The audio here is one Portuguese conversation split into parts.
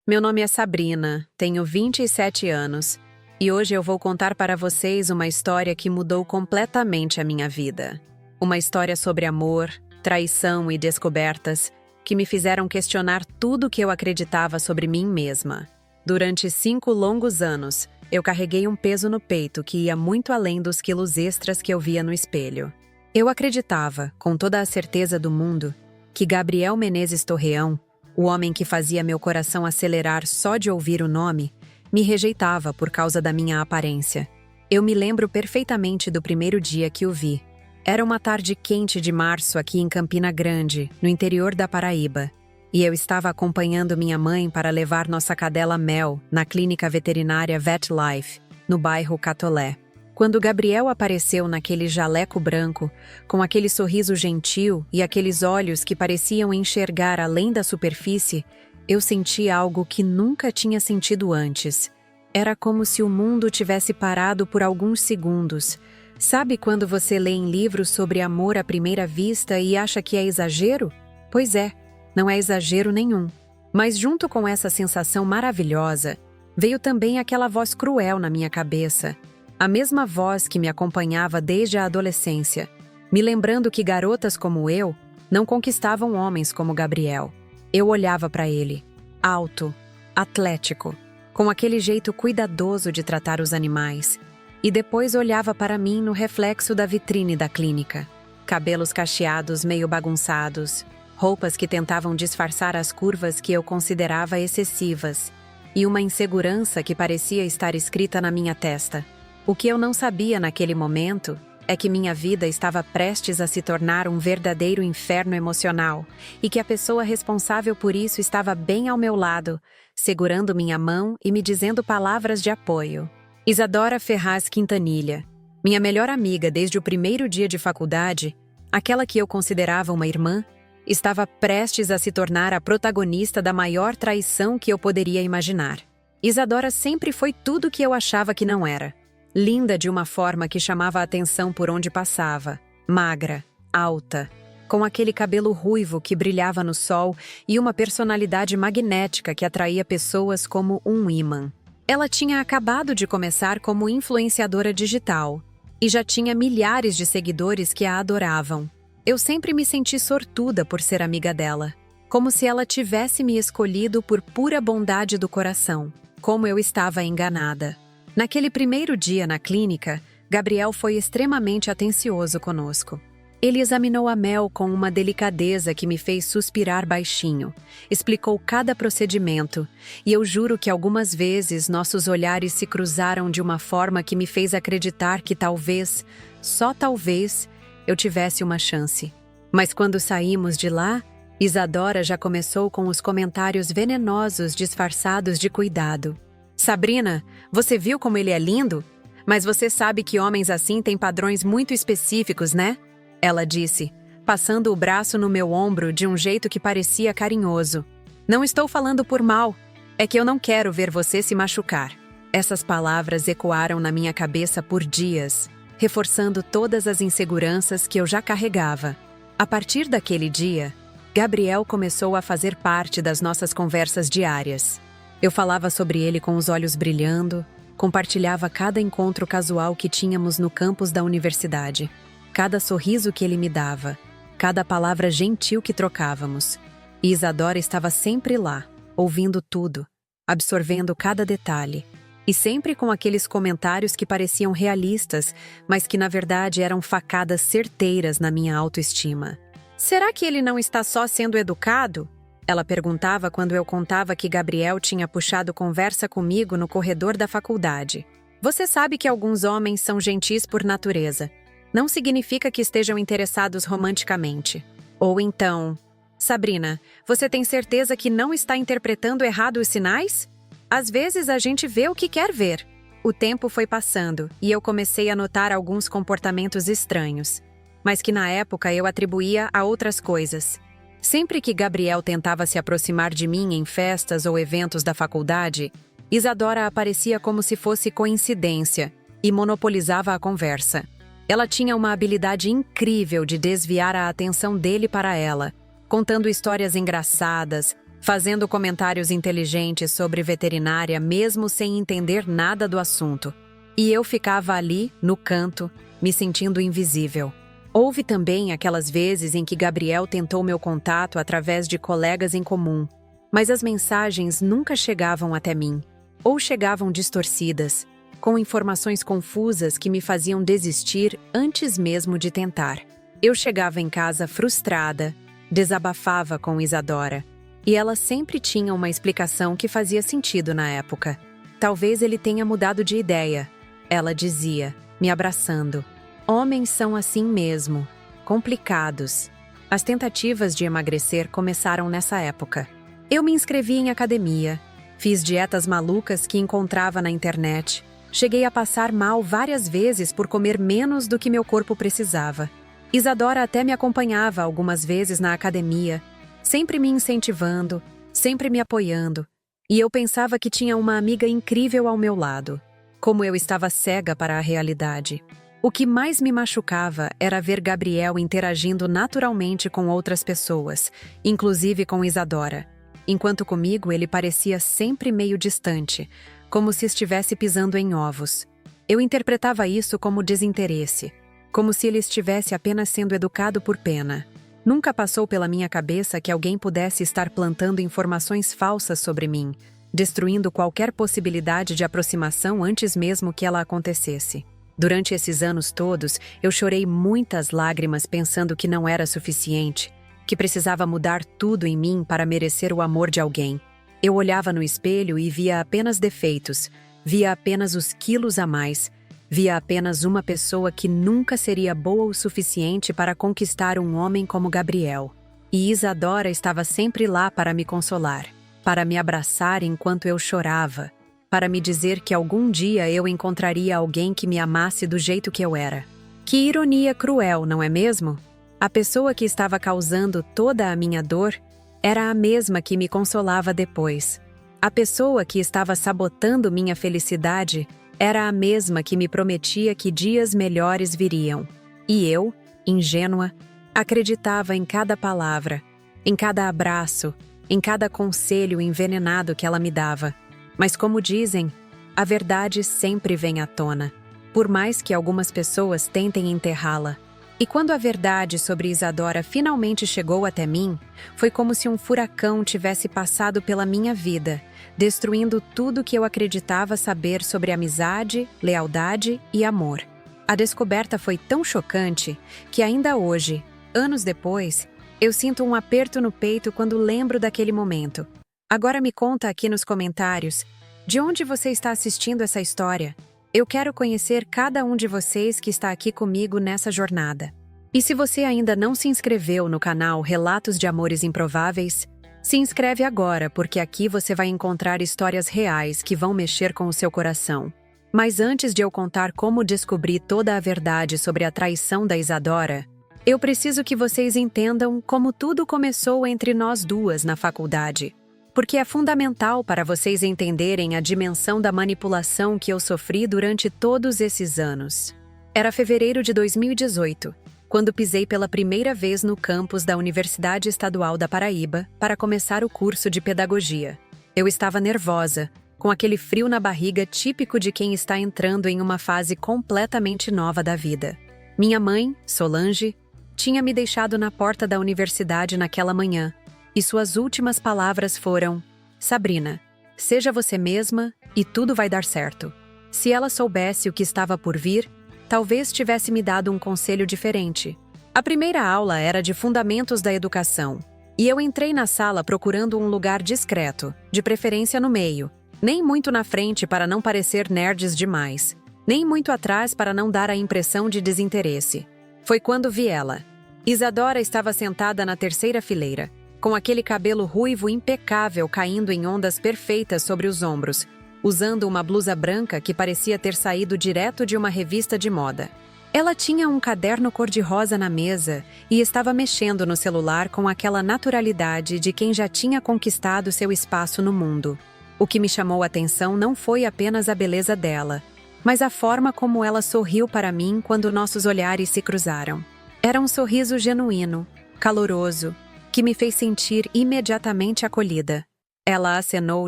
Meu nome é Sabrina, tenho 27 anos e hoje eu vou contar para vocês uma história que mudou completamente a minha vida. Uma história sobre amor, traição e descobertas que me fizeram questionar tudo o que eu acreditava sobre mim mesma. Durante 5 longos anos, eu carreguei um peso no peito que ia muito além dos quilos extras que eu via no espelho. Eu acreditava, com toda a certeza do mundo, que Gabriel Menezes Torreão, o homem que fazia meu coração acelerar só de ouvir o nome, me rejeitava por causa da minha aparência. Eu me lembro perfeitamente do primeiro dia que o vi. Era uma tarde quente de março aqui em Campina Grande, no interior da Paraíba, e eu estava acompanhando minha mãe para levar nossa cadela Mel na clínica veterinária VetLife, no bairro Catolé. Quando Gabriel apareceu naquele jaleco branco, com aquele sorriso gentil e aqueles olhos que pareciam enxergar além da superfície, eu senti algo que nunca tinha sentido antes. Era como se o mundo tivesse parado por alguns segundos. Sabe quando você lê em livros sobre amor à primeira vista e acha que é exagero? Pois é, não é exagero nenhum. Mas junto com essa sensação maravilhosa, veio também aquela voz cruel na minha cabeça. A mesma voz que me acompanhava desde a adolescência, me lembrando que garotas como eu não conquistavam homens como Gabriel. Eu olhava para ele, alto, atlético, com aquele jeito cuidadoso de tratar os animais, e depois olhava para mim no reflexo da vitrine da clínica. Cabelos cacheados meio bagunçados, roupas que tentavam disfarçar as curvas que eu considerava excessivas, e uma insegurança que parecia estar escrita na minha testa. O que eu não sabia naquele momento é que minha vida estava prestes a se tornar um verdadeiro inferno emocional e que a pessoa responsável por isso estava bem ao meu lado, segurando minha mão e me dizendo palavras de apoio. Isadora Ferraz Quintanilha, minha melhor amiga desde o primeiro dia de faculdade, aquela que eu considerava uma irmã, estava prestes a se tornar a protagonista da maior traição que eu poderia imaginar. Isadora sempre foi tudo o que eu achava que não era. Linda de uma forma que chamava a atenção por onde passava, magra, alta, com aquele cabelo ruivo que brilhava no sol e uma personalidade magnética que atraía pessoas como um ímã. Ela tinha acabado de começar como influenciadora digital e já tinha milhares de seguidores que a adoravam. Eu sempre me senti sortuda por ser amiga dela, como se ela tivesse me escolhido por pura bondade do coração, como eu estava enganada. Naquele primeiro dia na clínica, Gabriel foi extremamente atencioso conosco. Ele examinou a Mel com uma delicadeza que me fez suspirar baixinho, explicou cada procedimento, e eu juro que algumas vezes nossos olhares se cruzaram de uma forma que me fez acreditar que talvez, só talvez, eu tivesse uma chance. Mas quando saímos de lá, Isadora já começou com os comentários venenosos disfarçados de cuidado. Sabrina, você viu como ele é lindo? Mas você sabe que homens assim têm padrões muito específicos, né? Ela disse, passando o braço no meu ombro de um jeito que parecia carinhoso. Não estou falando por mal, é que eu não quero ver você se machucar. Essas palavras ecoaram na minha cabeça por dias, reforçando todas as inseguranças que eu já carregava. A partir daquele dia, Gabriel começou a fazer parte das nossas conversas diárias. Eu falava sobre ele com os olhos brilhando, compartilhava cada encontro casual que tínhamos no campus da universidade, cada sorriso que ele me dava, cada palavra gentil que trocávamos. E Isadora estava sempre lá, ouvindo tudo, absorvendo cada detalhe, e sempre com aqueles comentários que pareciam realistas, mas que na verdade eram facadas certeiras na minha autoestima. Será que ele não está só sendo educado? Ela perguntava quando eu contava que Gabriel tinha puxado conversa comigo no corredor da faculdade. Você sabe que alguns homens são gentis por natureza. Não significa que estejam interessados romanticamente. Ou então, Sabrina, você tem certeza que não está interpretando errado os sinais? Às vezes a gente vê o que quer ver. O tempo foi passando e eu comecei a notar alguns comportamentos estranhos, mas que na época eu atribuía a outras coisas. Sempre que Gabriel tentava se aproximar de mim em festas ou eventos da faculdade, Isadora aparecia como se fosse coincidência e monopolizava a conversa. Ela tinha uma habilidade incrível de desviar a atenção dele para ela, contando histórias engraçadas, fazendo comentários inteligentes sobre veterinária mesmo sem entender nada do assunto. E eu ficava ali, no canto, me sentindo invisível. Houve também aquelas vezes em que Gabriel tentou meu contato através de colegas em comum, mas as mensagens nunca chegavam até mim, ou chegavam distorcidas, com informações confusas que me faziam desistir antes mesmo de tentar. Eu chegava em casa frustrada, desabafava com Isadora, e ela sempre tinha uma explicação que fazia sentido na época. Talvez ele tenha mudado de ideia, ela dizia, me abraçando. Homens são assim mesmo, complicados. As tentativas de emagrecer começaram nessa época. Eu me inscrevi em academia, fiz dietas malucas que encontrava na internet. Cheguei a passar mal várias vezes por comer menos do que meu corpo precisava. Isadora até me acompanhava algumas vezes na academia, sempre me incentivando, sempre me apoiando. E eu pensava que tinha uma amiga incrível ao meu lado. Como eu estava cega para a realidade. O que mais me machucava era ver Gabriel interagindo naturalmente com outras pessoas, inclusive com Isadora. Enquanto comigo ele parecia sempre meio distante, como se estivesse pisando em ovos. Eu interpretava isso como desinteresse, como se ele estivesse apenas sendo educado por pena. Nunca passou pela minha cabeça que alguém pudesse estar plantando informações falsas sobre mim, destruindo qualquer possibilidade de aproximação antes mesmo que ela acontecesse. Durante esses anos todos, eu chorei muitas lágrimas pensando que não era suficiente, que precisava mudar tudo em mim para merecer o amor de alguém. Eu olhava no espelho e via apenas defeitos, via apenas os quilos a mais, via apenas uma pessoa que nunca seria boa o suficiente para conquistar um homem como Gabriel. E Isadora estava sempre lá para me consolar, para me abraçar enquanto eu chorava, para me dizer que algum dia eu encontraria alguém que me amasse do jeito que eu era. Que ironia cruel, não é mesmo? A pessoa que estava causando toda a minha dor era a mesma que me consolava depois. A pessoa que estava sabotando minha felicidade era a mesma que me prometia que dias melhores viriam. E eu, ingênua, acreditava em cada palavra, em cada abraço, em cada conselho envenenado que ela me dava. Mas como dizem, a verdade sempre vem à tona, por mais que algumas pessoas tentem enterrá-la. E quando a verdade sobre Isadora finalmente chegou até mim, foi como se um furacão tivesse passado pela minha vida, destruindo tudo que eu acreditava saber sobre amizade, lealdade e amor. A descoberta foi tão chocante que ainda hoje, anos depois, eu sinto um aperto no peito quando lembro daquele momento. Agora me conta aqui nos comentários, de onde você está assistindo essa história? Eu quero conhecer cada um de vocês que está aqui comigo nessa jornada. E se você ainda não se inscreveu no canal Relatos de Amores Improváveis, se inscreve agora, porque aqui você vai encontrar histórias reais que vão mexer com o seu coração. Mas antes de eu contar como descobri toda a verdade sobre a traição da Isadora, eu preciso que vocês entendam como tudo começou entre nós duas na faculdade. Porque é fundamental para vocês entenderem a dimensão da manipulação que eu sofri durante todos esses anos. Era fevereiro de 2018, quando pisei pela primeira vez no campus da Universidade Estadual da Paraíba para começar o curso de pedagogia. Eu estava nervosa, com aquele frio na barriga típico de quem está entrando em uma fase completamente nova da vida. Minha mãe, Solange, tinha me deixado na porta da universidade naquela manhã, e suas últimas palavras foram: Sabrina, seja você mesma e tudo vai dar certo. Se ela soubesse o que estava por vir, talvez tivesse me dado um conselho diferente. A primeira aula era de Fundamentos da Educação, e eu entrei na sala procurando um lugar discreto, de preferência no meio, nem muito na frente para não parecer nerds demais, nem muito atrás para não dar a impressão de desinteresse. Foi quando vi ela. Isadora estava sentada na terceira fileira, com aquele cabelo ruivo impecável caindo em ondas perfeitas sobre os ombros, usando uma blusa branca que parecia ter saído direto de uma revista de moda. Ela tinha um caderno cor-de-rosa na mesa e estava mexendo no celular com aquela naturalidade de quem já tinha conquistado seu espaço no mundo. O que me chamou a atenção não foi apenas a beleza dela, mas a forma como ela sorriu para mim quando nossos olhares se cruzaram. Era um sorriso genuíno, caloroso, que me fez sentir imediatamente acolhida. Ela acenou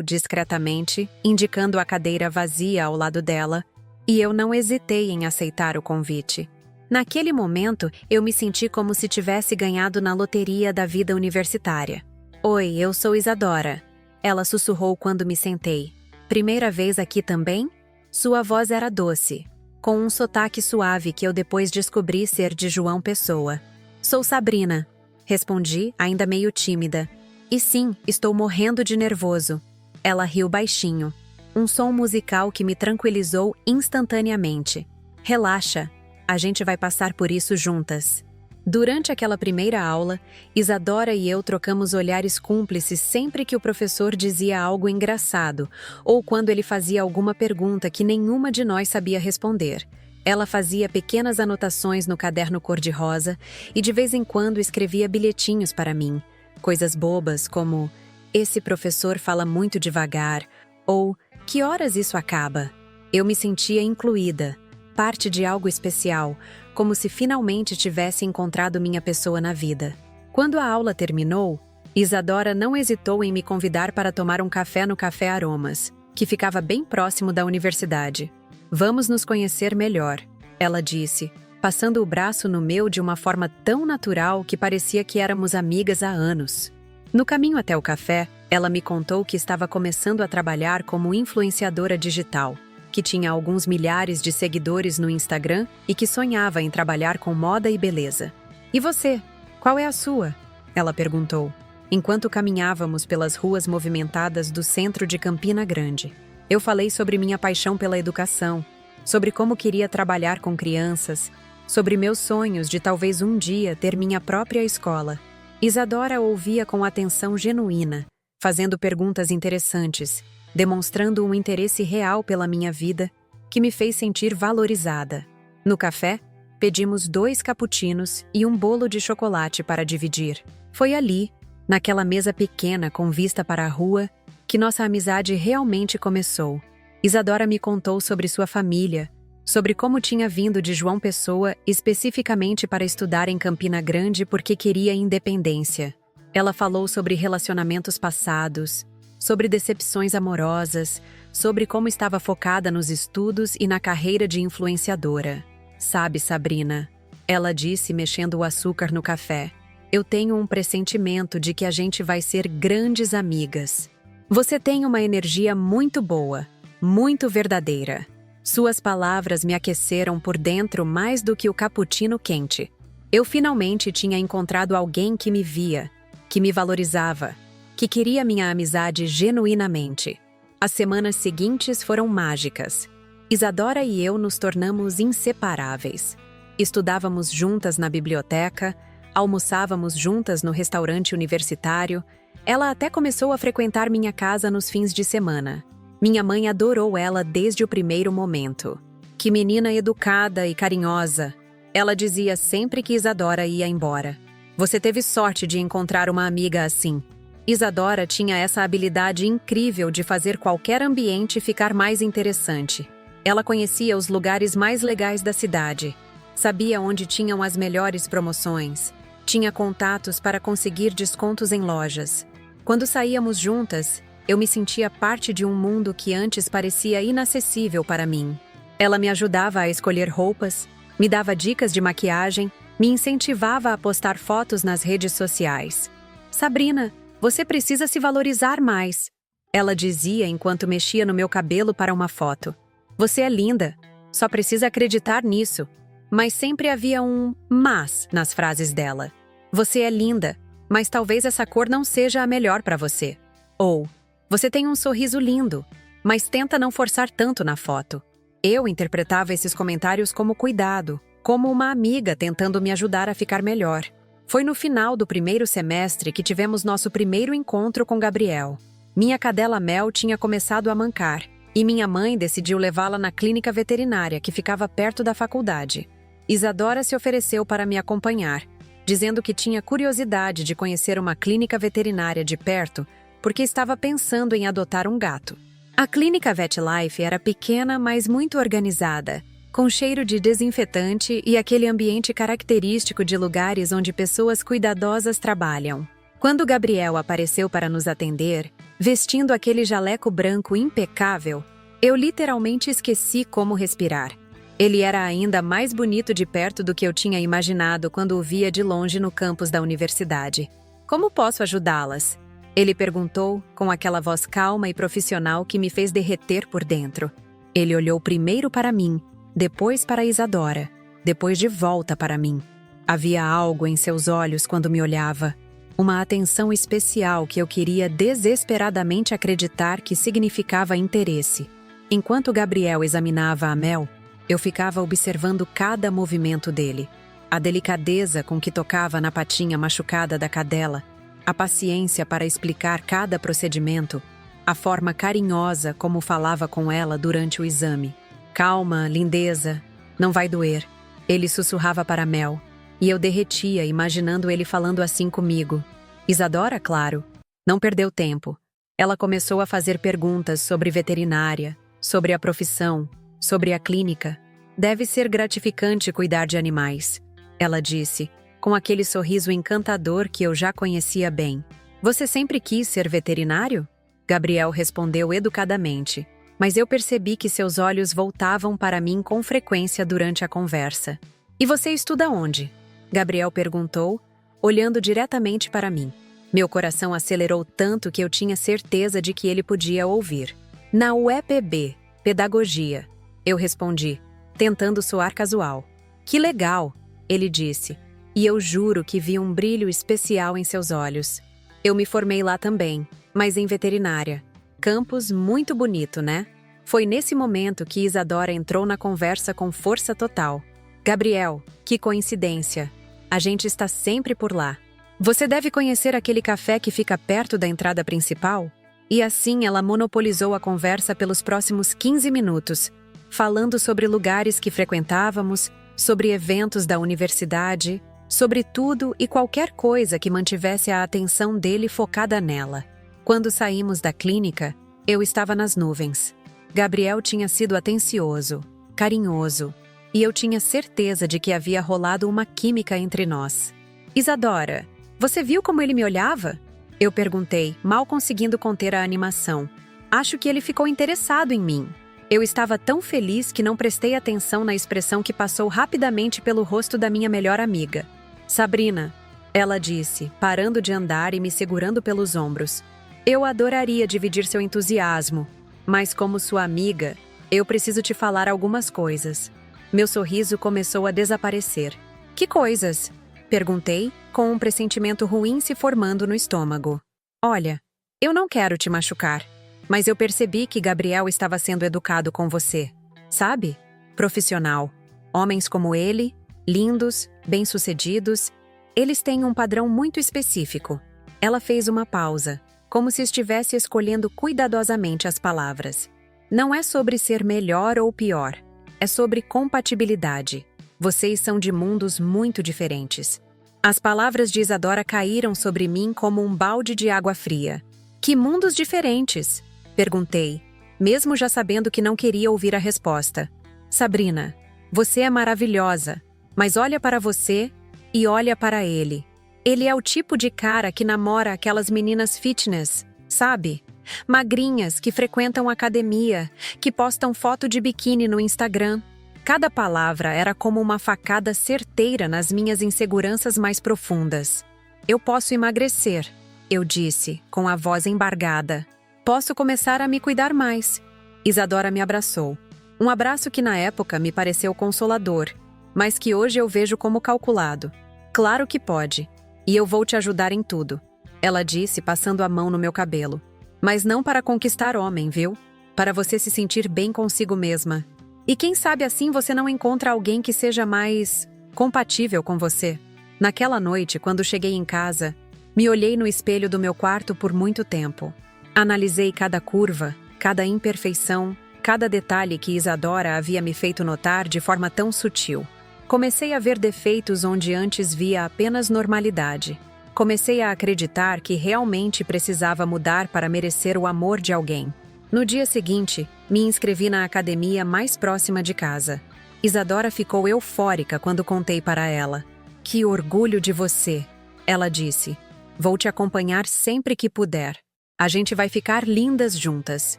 discretamente, indicando a cadeira vazia ao lado dela, e eu não hesitei em aceitar o convite. Naquele momento, eu me senti como se tivesse ganhado na loteria da vida universitária. Oi, eu sou Isadora. Ela sussurrou quando me sentei. Primeira vez aqui também? Sua voz era doce, com um sotaque suave que eu depois descobri ser de João Pessoa. Sou Sabrina, respondi, ainda meio tímida. E sim, estou morrendo de nervoso. Ela riu baixinho. Um som musical que me tranquilizou instantaneamente. Relaxa, a gente vai passar por isso juntas. Durante aquela primeira aula, Isadora e eu trocamos olhares cúmplices sempre que o professor dizia algo engraçado ou quando ele fazia alguma pergunta que nenhuma de nós sabia responder. Ela fazia pequenas anotações no caderno cor-de-rosa e de vez em quando escrevia bilhetinhos para mim. Coisas bobas como "Esse professor fala muito devagar" ou "Que horas isso acaba?". Eu me sentia incluída, parte de algo especial, como se finalmente tivesse encontrado minha pessoa na vida. Quando a aula terminou, Isadora não hesitou em me convidar para tomar um café no Café Aromas, que ficava bem próximo da universidade. Vamos nos conhecer melhor, ela disse, passando o braço no meu de uma forma tão natural que parecia que éramos amigas há anos. No caminho até o café, ela me contou que estava começando a trabalhar como influenciadora digital, que tinha alguns milhares de seguidores no Instagram e que sonhava em trabalhar com moda e beleza. E você? Qual é a sua? Ela perguntou, enquanto caminhávamos pelas ruas movimentadas do centro de Campina Grande. Eu falei sobre minha paixão pela educação, sobre como queria trabalhar com crianças, sobre meus sonhos de talvez um dia ter minha própria escola. Isadora ouvia com atenção genuína, fazendo perguntas interessantes, demonstrando um interesse real pela minha vida, que me fez sentir valorizada. No café, pedimos 2 cappuccinos e um bolo de chocolate para dividir. Foi ali, naquela mesa pequena com vista para a rua, que nossa amizade realmente começou. Isadora me contou sobre sua família, sobre como tinha vindo de João Pessoa especificamente para estudar em Campina Grande porque queria independência. Ela falou sobre relacionamentos passados, sobre decepções amorosas, sobre como estava focada nos estudos e na carreira de influenciadora. Sabe, Sabrina, ela disse mexendo o açúcar no café, eu tenho um pressentimento de que a gente vai ser grandes amigas. Você tem uma energia muito boa, muito verdadeira. Suas palavras me aqueceram por dentro mais do que o cappuccino quente. Eu finalmente tinha encontrado alguém que me via, que me valorizava, que queria minha amizade genuinamente. As semanas seguintes foram mágicas. Isadora e eu nos tornamos inseparáveis. Estudávamos juntas na biblioteca, almoçávamos juntas no restaurante universitário. Ela até começou a frequentar minha casa nos fins de semana. Minha mãe adorou ela desde o primeiro momento. Que menina educada e carinhosa, ela dizia sempre que Isadora ia embora. Você teve sorte de encontrar uma amiga assim. Isadora tinha essa habilidade incrível de fazer qualquer ambiente ficar mais interessante. Ela conhecia os lugares mais legais da cidade, sabia onde tinham as melhores promoções, tinha contatos para conseguir descontos em lojas. Quando saíamos juntas, eu me sentia parte de um mundo que antes parecia inacessível para mim. Ela me ajudava a escolher roupas, me dava dicas de maquiagem, me incentivava a postar fotos nas redes sociais. Sabrina, você precisa se valorizar mais, ela dizia enquanto mexia no meu cabelo para uma foto. Você é linda, só precisa acreditar nisso. Mas sempre havia um mas nas frases dela. Você é linda, mas talvez essa cor não seja a melhor para você. Ou, você tem um sorriso lindo, mas tenta não forçar tanto na foto. Eu interpretava esses comentários como cuidado, como uma amiga tentando me ajudar a ficar melhor. Foi no final do primeiro semestre que tivemos nosso primeiro encontro com Gabriel. Minha cadela Mel tinha começado a mancar, e minha mãe decidiu levá-la na clínica veterinária que ficava perto da faculdade. Isadora se ofereceu para me acompanhar, dizendo que tinha curiosidade de conhecer uma clínica veterinária de perto porque estava pensando em adotar um gato. A clínica VetLife era pequena, mas muito organizada, com cheiro de desinfetante e aquele ambiente característico de lugares onde pessoas cuidadosas trabalham. Quando Gabriel apareceu para nos atender, vestindo aquele jaleco branco impecável, eu literalmente esqueci como respirar. Ele era ainda mais bonito de perto do que eu tinha imaginado quando o via de longe no campus da universidade. Como posso ajudá-las? Ele perguntou com aquela voz calma e profissional que me fez derreter por dentro. Ele olhou primeiro para mim, depois para Isadora, depois de volta para mim. Havia algo em seus olhos quando me olhava. Uma atenção especial que eu queria desesperadamente acreditar que significava interesse. Enquanto Gabriel examinava a Mel, eu ficava observando cada movimento dele. A delicadeza com que tocava na patinha machucada da cadela, a paciência para explicar cada procedimento, a forma carinhosa como falava com ela durante o exame. Calma, lindeza, não vai doer. Ele sussurrava para Mel, e eu derretia imaginando ele falando assim comigo. Isadora, claro, não perdeu tempo. Ela começou a fazer perguntas sobre veterinária, sobre a profissão, sobre a clínica. Deve ser gratificante cuidar de animais, ela disse, com aquele sorriso encantador que eu já conhecia bem. Você sempre quis ser veterinário? Gabriel respondeu educadamente, mas eu percebi que seus olhos voltavam para mim com frequência durante a conversa. E você estuda onde? Gabriel perguntou, olhando diretamente para mim. Meu coração acelerou tanto que eu tinha certeza de que ele podia ouvir. Na UEPB, Pedagogia, eu respondi, tentando soar casual. Que legal, ele disse, e eu juro que vi um brilho especial em seus olhos. Eu me formei lá também, mas em veterinária. Campus muito bonito, né? Foi nesse momento que Isadora entrou na conversa com força total. Gabriel, que coincidência. A gente está sempre por lá. Você deve conhecer aquele café que fica perto da entrada principal? E assim ela monopolizou a conversa pelos próximos 15 minutos, falando sobre lugares que frequentávamos, sobre eventos da universidade, sobre tudo e qualquer coisa que mantivesse a atenção dele focada nela. Quando saímos da clínica, eu estava nas nuvens. Gabriel tinha sido atencioso, carinhoso, e eu tinha certeza de que havia rolado uma química entre nós. Isadora, você viu como ele me olhava? Eu perguntei, mal conseguindo conter a animação. Acho que ele ficou interessado em mim. Eu estava tão feliz que não prestei atenção na expressão que passou rapidamente pelo rosto da minha melhor amiga. Sabrina, ela disse, parando de andar e me segurando pelos ombros. Eu adoraria dividir seu entusiasmo, mas como sua amiga, eu preciso te falar algumas coisas. Meu sorriso começou a desaparecer. Que coisas? Perguntei, com um pressentimento ruim se formando no estômago. Olha, eu não quero te machucar, mas eu percebi que Gabriel estava sendo educado com você. Sabe? Profissional. Homens como ele, lindos, bem-sucedidos, eles têm um padrão muito específico. Ela fez uma pausa, como se estivesse escolhendo cuidadosamente as palavras. Não é sobre ser melhor ou pior, é sobre compatibilidade. Vocês são de mundos muito diferentes. As palavras de Isadora caíram sobre mim como um balde de água fria. Que mundos diferentes? Perguntei, mesmo já sabendo que não queria ouvir a resposta. Sabrina, você é maravilhosa, mas olha para você e olha para ele. Ele é o tipo de cara que namora aquelas meninas fitness, sabe? Magrinhas que frequentam academia, que postam foto de biquíni no Instagram. Cada palavra era como uma facada certeira nas minhas inseguranças mais profundas. Eu posso emagrecer, eu disse, com a voz embargada. Posso começar a me cuidar mais. Isadora me abraçou. Um abraço que na época me pareceu consolador, mas que hoje eu vejo como calculado. Claro que pode, e eu vou te ajudar em tudo, ela disse, passando a mão no meu cabelo. Mas não para conquistar homem, viu? Para você se sentir bem consigo mesma. E quem sabe assim você não encontra alguém que seja mais compatível com você. Naquela noite, quando cheguei em casa, me olhei no espelho do meu quarto por muito tempo. Analisei cada curva, cada imperfeição, cada detalhe que Isadora havia me feito notar de forma tão sutil. Comecei a ver defeitos onde antes via apenas normalidade. Comecei a acreditar que realmente precisava mudar para merecer o amor de alguém. No dia seguinte, me inscrevi na academia mais próxima de casa. Isadora ficou eufórica quando contei para ela. Que orgulho de você, ela disse. Vou te acompanhar sempre que puder. A gente vai ficar lindas juntas.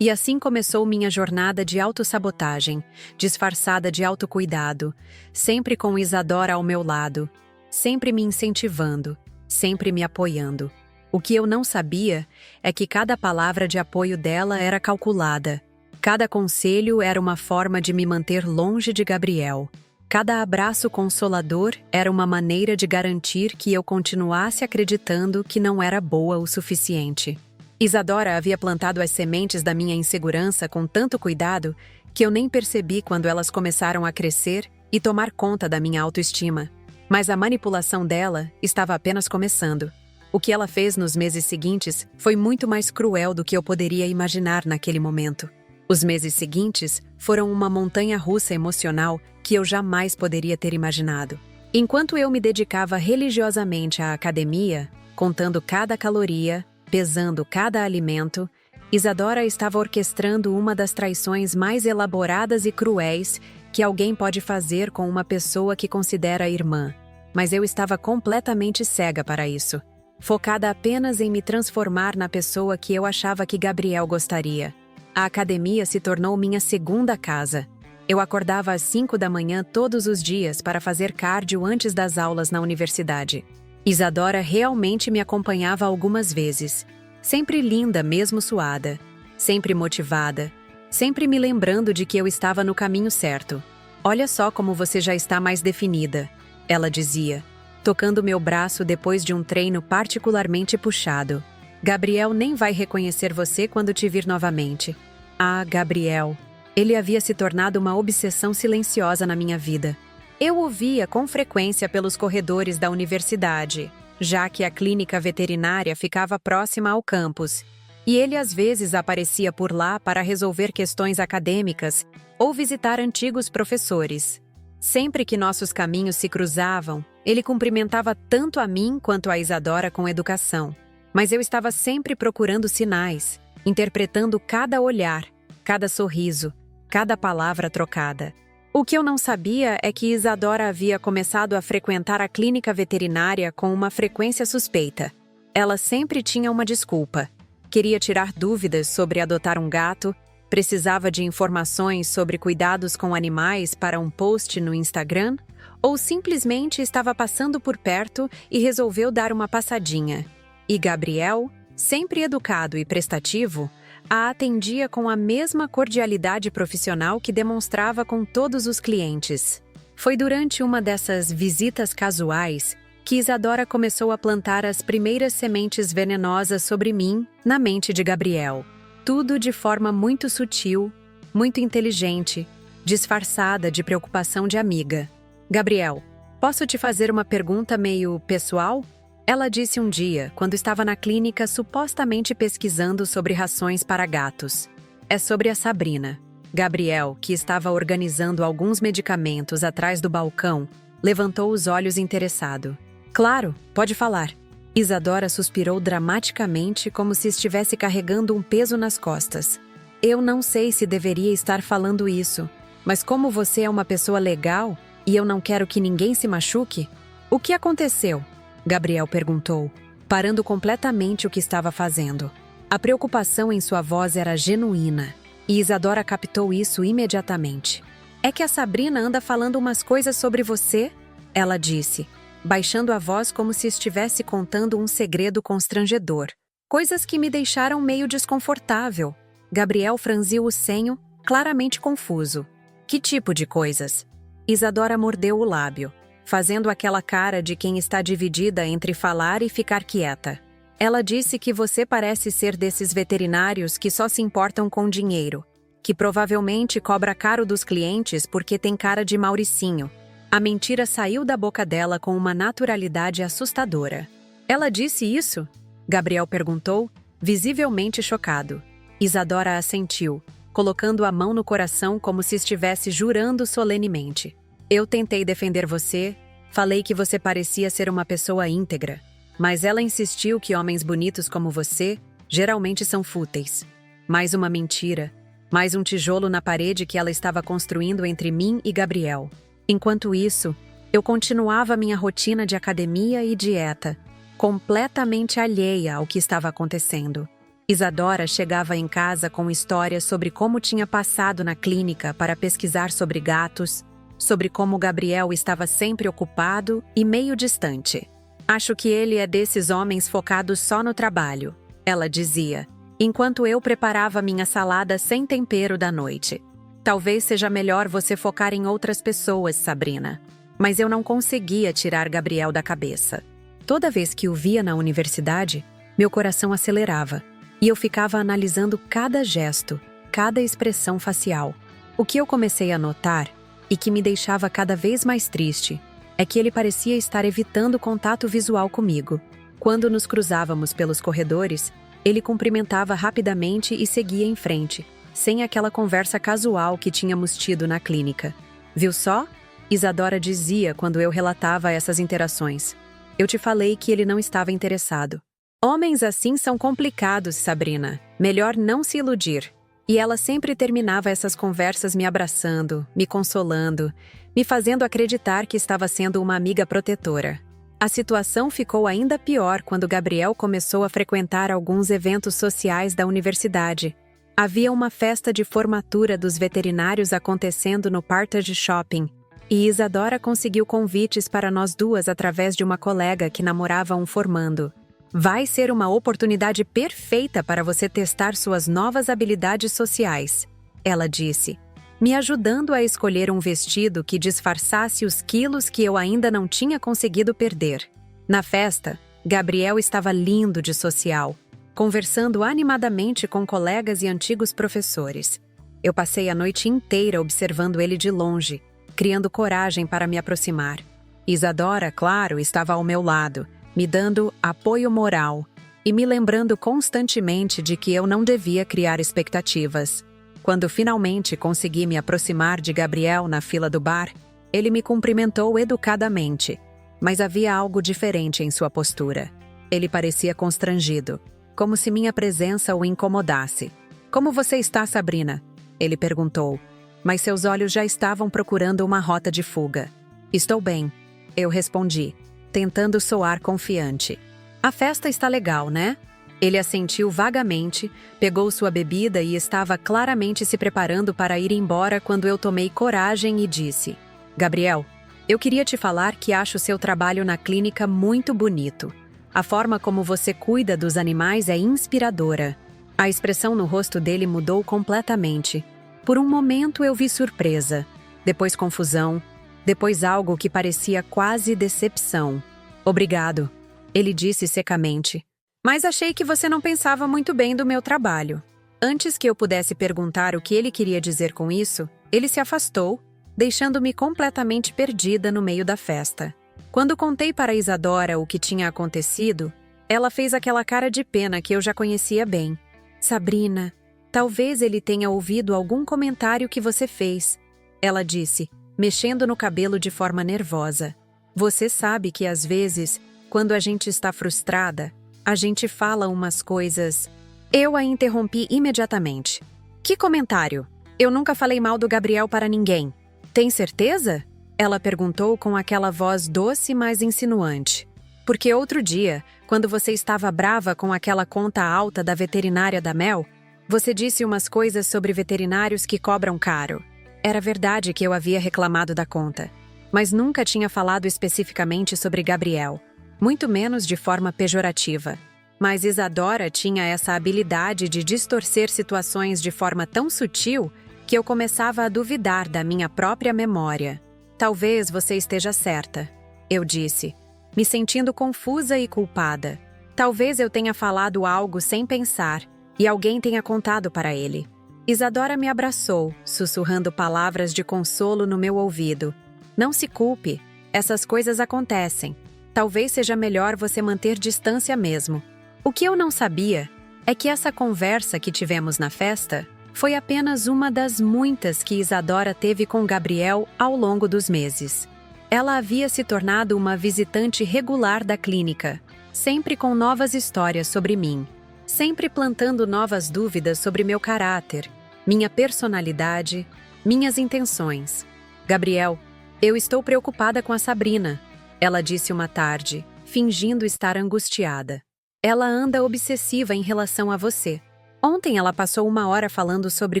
E assim começou minha jornada de autossabotagem, disfarçada de autocuidado, sempre com Isadora ao meu lado, sempre me incentivando, sempre me apoiando. O que eu não sabia é que cada palavra de apoio dela era calculada. Cada conselho era uma forma de me manter longe de Gabriel. Cada abraço consolador era uma maneira de garantir que eu continuasse acreditando que não era boa o suficiente. Isadora havia plantado as sementes da minha insegurança com tanto cuidado que eu nem percebi quando elas começaram a crescer e tomar conta da minha autoestima. Mas a manipulação dela estava apenas começando. O que ela fez nos meses seguintes foi muito mais cruel do que eu poderia imaginar naquele momento. Os meses seguintes foram uma montanha-russa emocional que eu jamais poderia ter imaginado. Enquanto eu me dedicava religiosamente à academia, contando cada caloria, pesando cada alimento, Isadora estava orquestrando uma das traições mais elaboradas e cruéis que alguém pode fazer com uma pessoa que considera irmã. Mas eu estava completamente cega para isso, focada apenas em me transformar na pessoa que eu achava que Gabriel gostaria. A academia se tornou minha segunda casa. Eu acordava às 5 da manhã todos os dias para fazer cardio antes das aulas na universidade. Isadora realmente me acompanhava algumas vezes. Sempre linda, mesmo suada. Sempre motivada. Sempre me lembrando de que eu estava no caminho certo. Olha só como você já está mais definida, ela dizia, tocando meu braço depois de um treino particularmente puxado. Gabriel nem vai reconhecer você quando te vir novamente. Ah, Gabriel. Ele havia se tornado uma obsessão silenciosa na minha vida. Eu o via com frequência pelos corredores da universidade, já que a clínica veterinária ficava próxima ao campus, e ele às vezes aparecia por lá para resolver questões acadêmicas ou visitar antigos professores. Sempre que nossos caminhos se cruzavam, ele cumprimentava tanto a mim quanto a Isadora com educação. Mas eu estava sempre procurando sinais, interpretando cada olhar, cada sorriso, cada palavra trocada. O que eu não sabia é que Isadora havia começado a frequentar a clínica veterinária com uma frequência suspeita. Ela sempre tinha uma desculpa. Queria tirar dúvidas sobre adotar um gato, precisava de informações sobre cuidados com animais para um post no Instagram, ou simplesmente estava passando por perto e resolveu dar uma passadinha. E Gabriel, sempre educado e prestativo, a atendia com a mesma cordialidade profissional que demonstrava com todos os clientes. Foi durante uma dessas visitas casuais que Isadora começou a plantar as primeiras sementes venenosas sobre mim na mente de Gabriel. Tudo de forma muito sutil, muito inteligente, disfarçada de preocupação de amiga. Gabriel, posso te fazer uma pergunta meio pessoal? Ela disse um dia, quando estava na clínica supostamente pesquisando sobre rações para gatos. É sobre a Sabrina. Gabriel, que estava organizando alguns medicamentos atrás do balcão, levantou os olhos interessado. Claro, pode falar. Isadora suspirou dramaticamente como se estivesse carregando um peso nas costas. Eu não sei se deveria estar falando isso, mas como você é uma pessoa legal e eu não quero que ninguém se machuque, o que aconteceu? Gabriel perguntou, parando completamente o que estava fazendo. A preocupação em sua voz era genuína, e Isadora captou isso imediatamente. É que a Sabrina anda falando umas coisas sobre você? Ela disse, baixando a voz como se estivesse contando um segredo constrangedor. Coisas que me deixaram meio desconfortável. Gabriel franziu o senho, claramente confuso. Que tipo de coisas? Isadora mordeu o lábio, fazendo aquela cara de quem está dividida entre falar e ficar quieta. Ela disse que você parece ser desses veterinários que só se importam com dinheiro, que provavelmente cobra caro dos clientes porque tem cara de Mauricinho. A mentira saiu da boca dela com uma naturalidade assustadora. Ela disse isso? Gabriel perguntou, visivelmente chocado. Isadora assentiu, colocando a mão no coração como se estivesse jurando solenemente. Eu tentei defender você, falei que você parecia ser uma pessoa íntegra, mas ela insistiu que homens bonitos como você geralmente são fúteis. Mais uma mentira, mais um tijolo na parede que ela estava construindo entre mim e Gabriel. Enquanto isso, eu continuava minha rotina de academia e dieta, completamente alheia ao que estava acontecendo. Isadora chegava em casa com histórias sobre como tinha passado na clínica para pesquisar sobre gatos, sobre como Gabriel estava sempre ocupado e meio distante. Acho que ele é desses homens focados só no trabalho, ela dizia, enquanto eu preparava minha salada sem tempero da noite. Talvez seja melhor você focar em outras pessoas, Sabrina. Mas eu não conseguia tirar Gabriel da cabeça. Toda vez que o via na universidade, meu coração acelerava, e eu ficava analisando cada gesto, cada expressão facial. O que eu comecei a notar, e que me deixava cada vez mais triste, é que ele parecia estar evitando contato visual comigo. Quando nos cruzávamos pelos corredores, ele cumprimentava rapidamente e seguia em frente, sem aquela conversa casual que tínhamos tido na clínica. Viu só? Isadora dizia quando eu relatava essas interações. Eu te falei que ele não estava interessado. Homens assim são complicados, Sabrina. Melhor não se iludir. E ela sempre terminava essas conversas me abraçando, me consolando, me fazendo acreditar que estava sendo uma amiga protetora. A situação ficou ainda pior quando Gabriel começou a frequentar alguns eventos sociais da universidade. Havia uma festa de formatura dos veterinários acontecendo no Partage Shopping, e Isadora conseguiu convites para nós duas através de uma colega que namorava um formando. Vai ser uma oportunidade perfeita para você testar suas novas habilidades sociais, ela disse, me ajudando a escolher um vestido que disfarçasse os quilos que eu ainda não tinha conseguido perder. Na festa, Gabriel estava lindo de social, conversando animadamente com colegas e antigos professores. Eu passei a noite inteira observando ele de longe, criando coragem para me aproximar. Isadora, claro, estava ao meu lado, me dando apoio moral e me lembrando constantemente de que eu não devia criar expectativas. Quando finalmente consegui me aproximar de Gabriel na fila do bar, ele me cumprimentou educadamente, mas havia algo diferente em sua postura. Ele parecia constrangido, como se minha presença o incomodasse. "Como você está, Sabrina?" ele perguntou, mas seus olhos já estavam procurando uma rota de fuga. "Estou bem", eu respondi, tentando soar confiante. "A festa está legal, né?" Ele assentiu vagamente, pegou sua bebida e estava claramente se preparando para ir embora quando eu tomei coragem e disse: "Gabriel, eu queria te falar que acho seu trabalho na clínica muito bonito. A forma como você cuida dos animais é inspiradora." A expressão no rosto dele mudou completamente. Por um momento eu vi surpresa, depois confusão, depois algo que parecia quase decepção. "Obrigado", ele disse secamente. "Mas achei que você não pensava muito bem do meu trabalho." Antes que eu pudesse perguntar o que ele queria dizer com isso, ele se afastou, deixando-me completamente perdida no meio da festa. Quando contei para Isadora o que tinha acontecido, ela fez aquela cara de pena que eu já conhecia bem. "Sabrina, talvez ele tenha ouvido algum comentário que você fez", ela disse, mexendo no cabelo de forma nervosa. "Você sabe que às vezes, quando a gente está frustrada, a gente fala umas coisas." Eu a interrompi imediatamente. "Que comentário? Eu nunca falei mal do Gabriel para ninguém." "Tem certeza?" ela perguntou com aquela voz doce, mas insinuante. "Porque outro dia, quando você estava brava com aquela conta alta da veterinária da Mel, você disse umas coisas sobre veterinários que cobram caro." Era verdade que eu havia reclamado da conta, mas nunca tinha falado especificamente sobre Gabriel, muito menos de forma pejorativa. Mas Isadora tinha essa habilidade de distorcer situações de forma tão sutil que eu começava a duvidar da minha própria memória. "Talvez você esteja certa", eu disse, me sentindo confusa e culpada. Talvez eu tenha falado algo sem pensar e alguém tenha contado para ele. Isadora me abraçou, sussurrando palavras de consolo no meu ouvido. "Não se culpe, essas coisas acontecem. Talvez seja melhor você manter distância mesmo." O que eu não sabia é que essa conversa que tivemos na festa foi apenas uma das muitas que Isadora teve com Gabriel ao longo dos meses. Ela havia se tornado uma visitante regular da clínica, sempre com novas histórias sobre mim, sempre plantando novas dúvidas sobre meu caráter, minha personalidade, minhas intenções. "Gabriel, eu estou preocupada com a Sabrina", ela disse uma tarde, fingindo estar angustiada. Ela anda obsessiva em relação a você. Ontem ela passou 1 hora falando sobre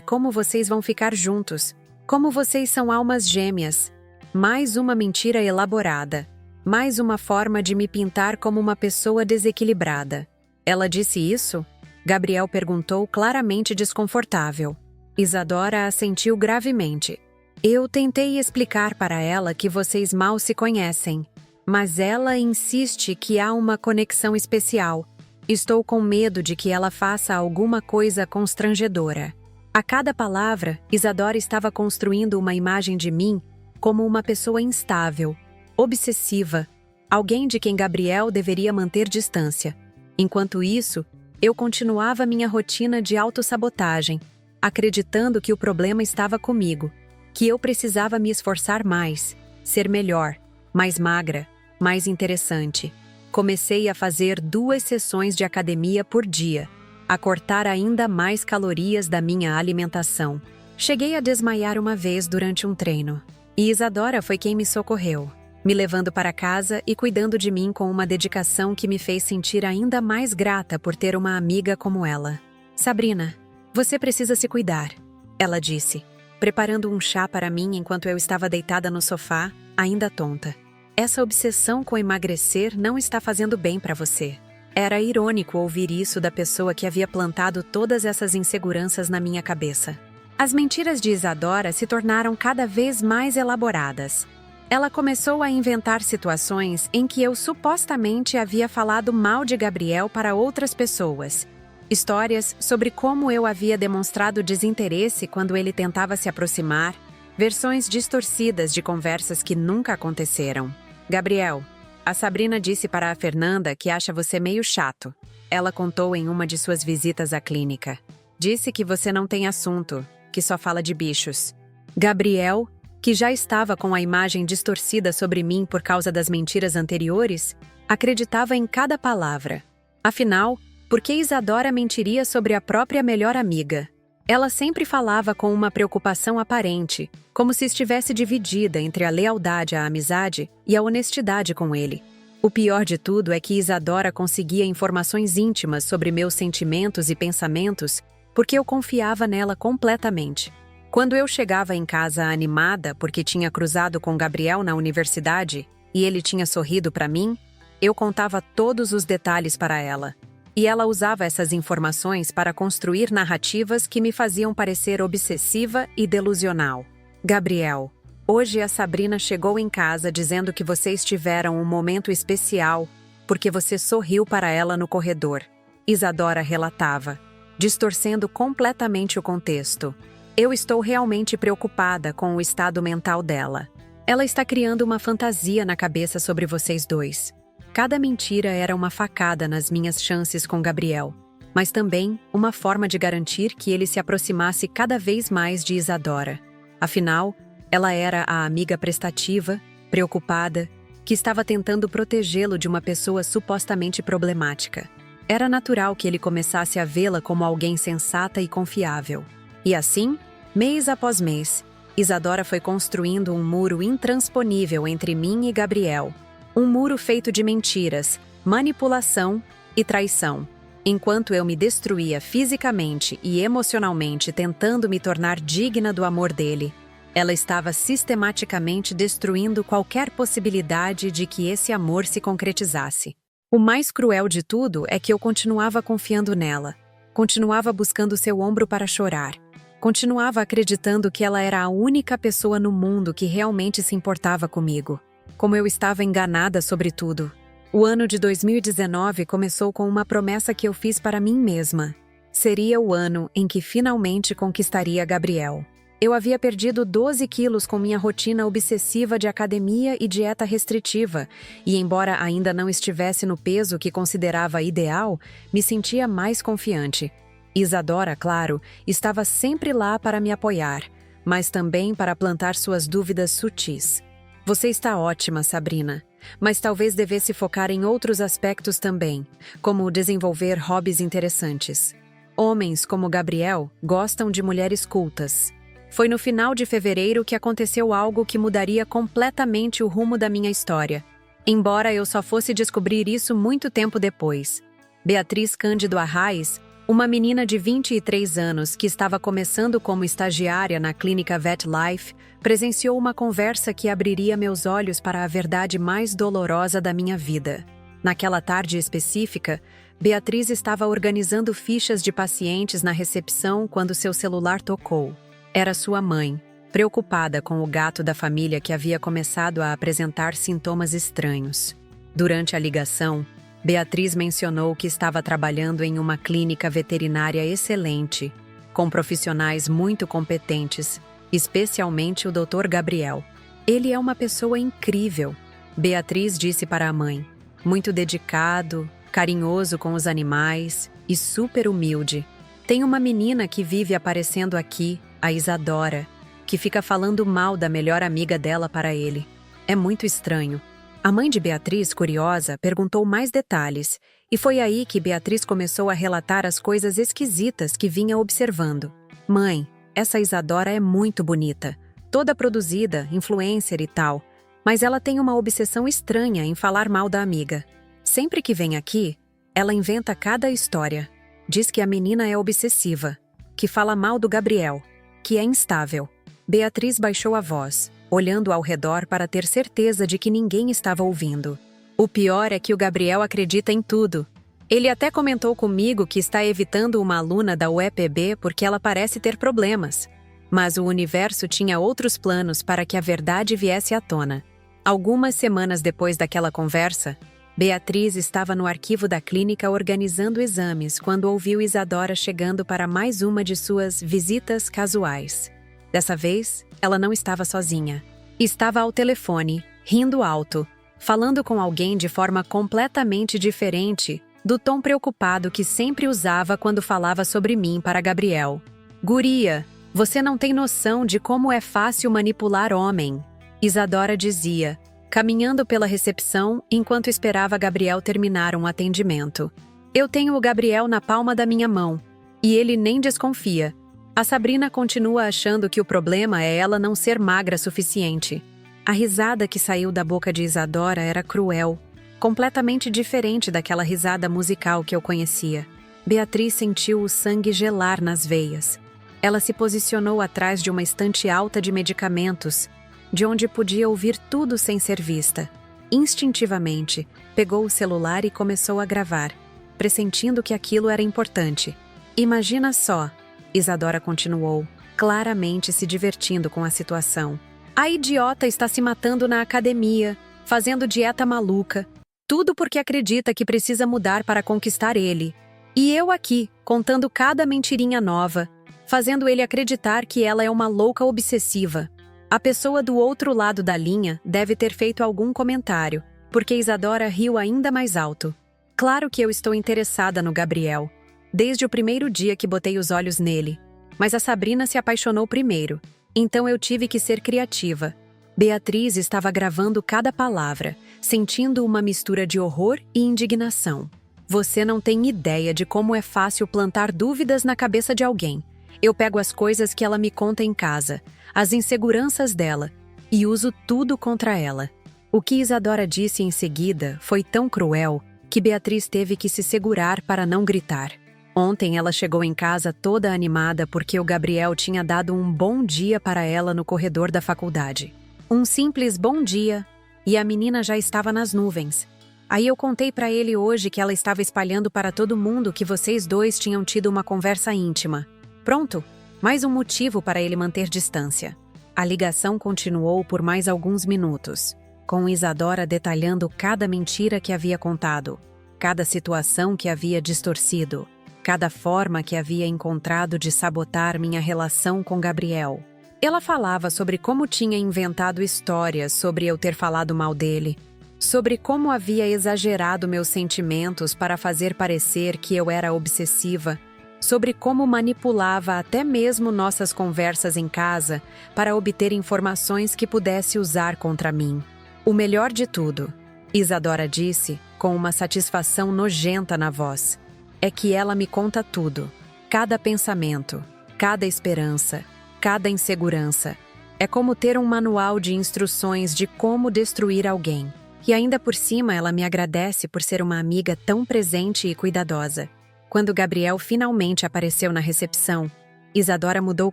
como vocês vão ficar juntos, como vocês são almas gêmeas. Mais uma mentira elaborada. Mais uma forma de me pintar como uma pessoa desequilibrada. Ela disse isso? Gabriel perguntou, claramente desconfortável. Isadora assentiu gravemente. Eu tentei explicar para ela que vocês mal se conhecem, mas ela insiste que há uma conexão especial. Estou com medo de que ela faça alguma coisa constrangedora. A cada palavra, Isadora estava construindo uma imagem de mim como uma pessoa instável, obsessiva, alguém de quem Gabriel deveria manter distância. Enquanto isso, eu continuava minha rotina de autossabotagem, acreditando que o problema estava comigo, que eu precisava me esforçar mais, ser melhor, mais magra, mais interessante. Comecei a fazer 2 sessões de academia por dia, a cortar ainda mais calorias da minha alimentação. Cheguei a desmaiar uma vez durante um treino, e Isadora foi quem me socorreu, me levando para casa e cuidando de mim com uma dedicação que me fez sentir ainda mais grata por ter uma amiga como ela. Sabrina, você precisa se cuidar, ela disse, preparando um chá para mim enquanto eu estava deitada no sofá, ainda tonta. Essa obsessão com emagrecer não está fazendo bem para você. Era irônico ouvir isso da pessoa que havia plantado todas essas inseguranças na minha cabeça. As mentiras de Isadora se tornaram cada vez mais elaboradas. Ela começou a inventar situações em que eu supostamente havia falado mal de Gabriel para outras pessoas. Histórias sobre como eu havia demonstrado desinteresse quando ele tentava se aproximar, versões distorcidas de conversas que nunca aconteceram. Gabriel, a Sabrina disse para a Fernanda que acha você meio chato. Ela contou em uma de suas visitas à clínica. Disse que você não tem assunto, que só fala de bichos. Gabriel, que já estava com a imagem distorcida sobre mim por causa das mentiras anteriores, acreditava em cada palavra. Afinal, por que Isadora mentiria sobre a própria melhor amiga? Ela sempre falava com uma preocupação aparente, como se estivesse dividida entre a lealdade à amizade e a honestidade com ele. O pior de tudo é que Isadora conseguia informações íntimas sobre meus sentimentos e pensamentos porque eu confiava nela completamente. Quando eu chegava em casa animada porque tinha cruzado com Gabriel na universidade e ele tinha sorrido para mim, eu contava todos os detalhes para ela. E ela usava essas informações para construir narrativas que me faziam parecer obsessiva e delusional. Gabriel, hoje a Sabrina chegou em casa dizendo que vocês tiveram um momento especial porque você sorriu para ela no corredor. Isadora relatava, distorcendo completamente o contexto. Eu estou realmente preocupada com o estado mental dela. Ela está criando uma fantasia na cabeça sobre vocês dois. Cada mentira era uma facada nas minhas chances com Gabriel, mas também uma forma de garantir que ele se aproximasse cada vez mais de Isadora. Afinal, ela era a amiga prestativa, preocupada, que estava tentando protegê-lo de uma pessoa supostamente problemática. Era natural que ele começasse a vê-la como alguém sensata e confiável. E assim, mês após mês, Isadora foi construindo um muro intransponível entre mim e Gabriel. Um muro feito de mentiras, manipulação e traição. Enquanto eu me destruía fisicamente e emocionalmente tentando me tornar digna do amor dele, ela estava sistematicamente destruindo qualquer possibilidade de que esse amor se concretizasse. O mais cruel de tudo é que eu continuava confiando nela, continuava buscando seu ombro para chorar, continuava acreditando que ela era a única pessoa no mundo que realmente se importava comigo. Como eu estava enganada sobre tudo. O ano de 2019 começou com uma promessa que eu fiz para mim mesma. Seria o ano em que finalmente conquistaria Gabriel. Eu havia perdido 12 quilos com minha rotina obsessiva de academia e dieta restritiva, e embora ainda não estivesse no peso que considerava ideal, me sentia mais confiante. Isadora, claro, estava sempre lá para me apoiar, mas também para plantar suas dúvidas sutis. Você está ótima, Sabrina, mas talvez devesse focar em outros aspectos também, como desenvolver hobbies interessantes. Homens como Gabriel gostam de mulheres cultas. Foi no final de fevereiro que aconteceu algo que mudaria completamente o rumo da minha história. Embora eu só fosse descobrir isso muito tempo depois. Beatriz Cândido Arraes, uma menina de 23 anos que estava começando como estagiária na clínica VetLife, presenciou uma conversa que abriria meus olhos para a verdade mais dolorosa da minha vida. Naquela tarde específica, Beatriz estava organizando fichas de pacientes na recepção quando seu celular tocou. Era sua mãe, preocupada com o gato da família que havia começado a apresentar sintomas estranhos. Durante a ligação, Beatriz mencionou que estava trabalhando em uma clínica veterinária excelente, com profissionais muito competentes, especialmente o Dr. Gabriel. Ele é uma pessoa incrível, Beatriz disse para a mãe. Muito dedicado, carinhoso com os animais e super humilde. Tem uma menina que vive aparecendo aqui, a Isadora, que fica falando mal da melhor amiga dela para ele. É muito estranho. A mãe de Beatriz, curiosa, perguntou mais detalhes, e foi aí que Beatriz começou a relatar as coisas esquisitas que vinha observando. Mãe, essa Isadora é muito bonita, toda produzida, influencer e tal, mas ela tem uma obsessão estranha em falar mal da amiga. Sempre que vem aqui, ela inventa cada história. Diz que a menina é obsessiva, que fala mal do Gabriel, que é instável. Beatriz baixou a voz, olhando ao redor para ter certeza de que ninguém estava ouvindo. O pior é que o Gabriel acredita em tudo. Ele até comentou comigo que está evitando uma aluna da UEPB porque ela parece ter problemas. Mas o universo tinha outros planos para que a verdade viesse à tona. Algumas semanas depois daquela conversa, Beatriz estava no arquivo da clínica organizando exames quando ouviu Isadora chegando para mais uma de suas visitas casuais. Dessa vez, ela não estava sozinha. Estava ao telefone, rindo alto, falando com alguém de forma completamente diferente do tom preocupado que sempre usava quando falava sobre mim para Gabriel. Guria, você não tem noção de como é fácil manipular homem, Isadora dizia, caminhando pela recepção enquanto esperava Gabriel terminar um atendimento. Eu tenho o Gabriel na palma da minha mão, e ele nem desconfia. A Sabrina continua achando que o problema é ela não ser magra suficiente. A risada que saiu da boca de Isadora era cruel, completamente diferente daquela risada musical que eu conhecia. Beatriz sentiu o sangue gelar nas veias. Ela se posicionou atrás de uma estante alta de medicamentos, de onde podia ouvir tudo sem ser vista. Instintivamente, pegou o celular e começou a gravar, pressentindo que aquilo era importante. Imagina só, Isadora continuou, claramente se divertindo com a situação. A idiota está se matando na academia, fazendo dieta maluca, tudo porque acredita que precisa mudar para conquistar ele. E eu aqui, contando cada mentirinha nova, fazendo ele acreditar que ela é uma louca obsessiva. A pessoa do outro lado da linha deve ter feito algum comentário, porque Isadora riu ainda mais alto. Claro que eu estou interessada no Gabriel, desde o primeiro dia que botei os olhos nele. Mas a Sabrina se apaixonou primeiro, então eu tive que ser criativa. Beatriz estava gravando cada palavra, sentindo uma mistura de horror e indignação. Você não tem ideia de como é fácil plantar dúvidas na cabeça de alguém. Eu pego as coisas que ela me conta em casa, as inseguranças dela, e uso tudo contra ela. O que Isadora disse em seguida foi tão cruel que Beatriz teve que se segurar para não gritar. Ontem ela chegou em casa toda animada porque o Gabriel tinha dado um bom dia para ela no corredor da faculdade. Um simples bom dia, e a menina já estava nas nuvens. Aí eu contei para ele hoje que ela estava espalhando para todo mundo que vocês dois tinham tido uma conversa íntima. Pronto, mais um motivo para ele manter distância. A ligação continuou por mais alguns minutos, com Isadora detalhando cada mentira que havia contado, cada situação que havia distorcido, cada forma que havia encontrado de sabotar minha relação com Gabriel. Ela falava sobre como tinha inventado histórias sobre eu ter falado mal dele, sobre como havia exagerado meus sentimentos para fazer parecer que eu era obsessiva, sobre como manipulava até mesmo nossas conversas em casa para obter informações que pudesse usar contra mim. O melhor de tudo, Isadora disse, com uma satisfação nojenta na voz, é que ela me conta tudo. Cada pensamento, cada esperança, cada insegurança. É como ter um manual de instruções de como destruir alguém. E ainda por cima ela me agradece por ser uma amiga tão presente e cuidadosa. Quando Gabriel finalmente apareceu na recepção, Isadora mudou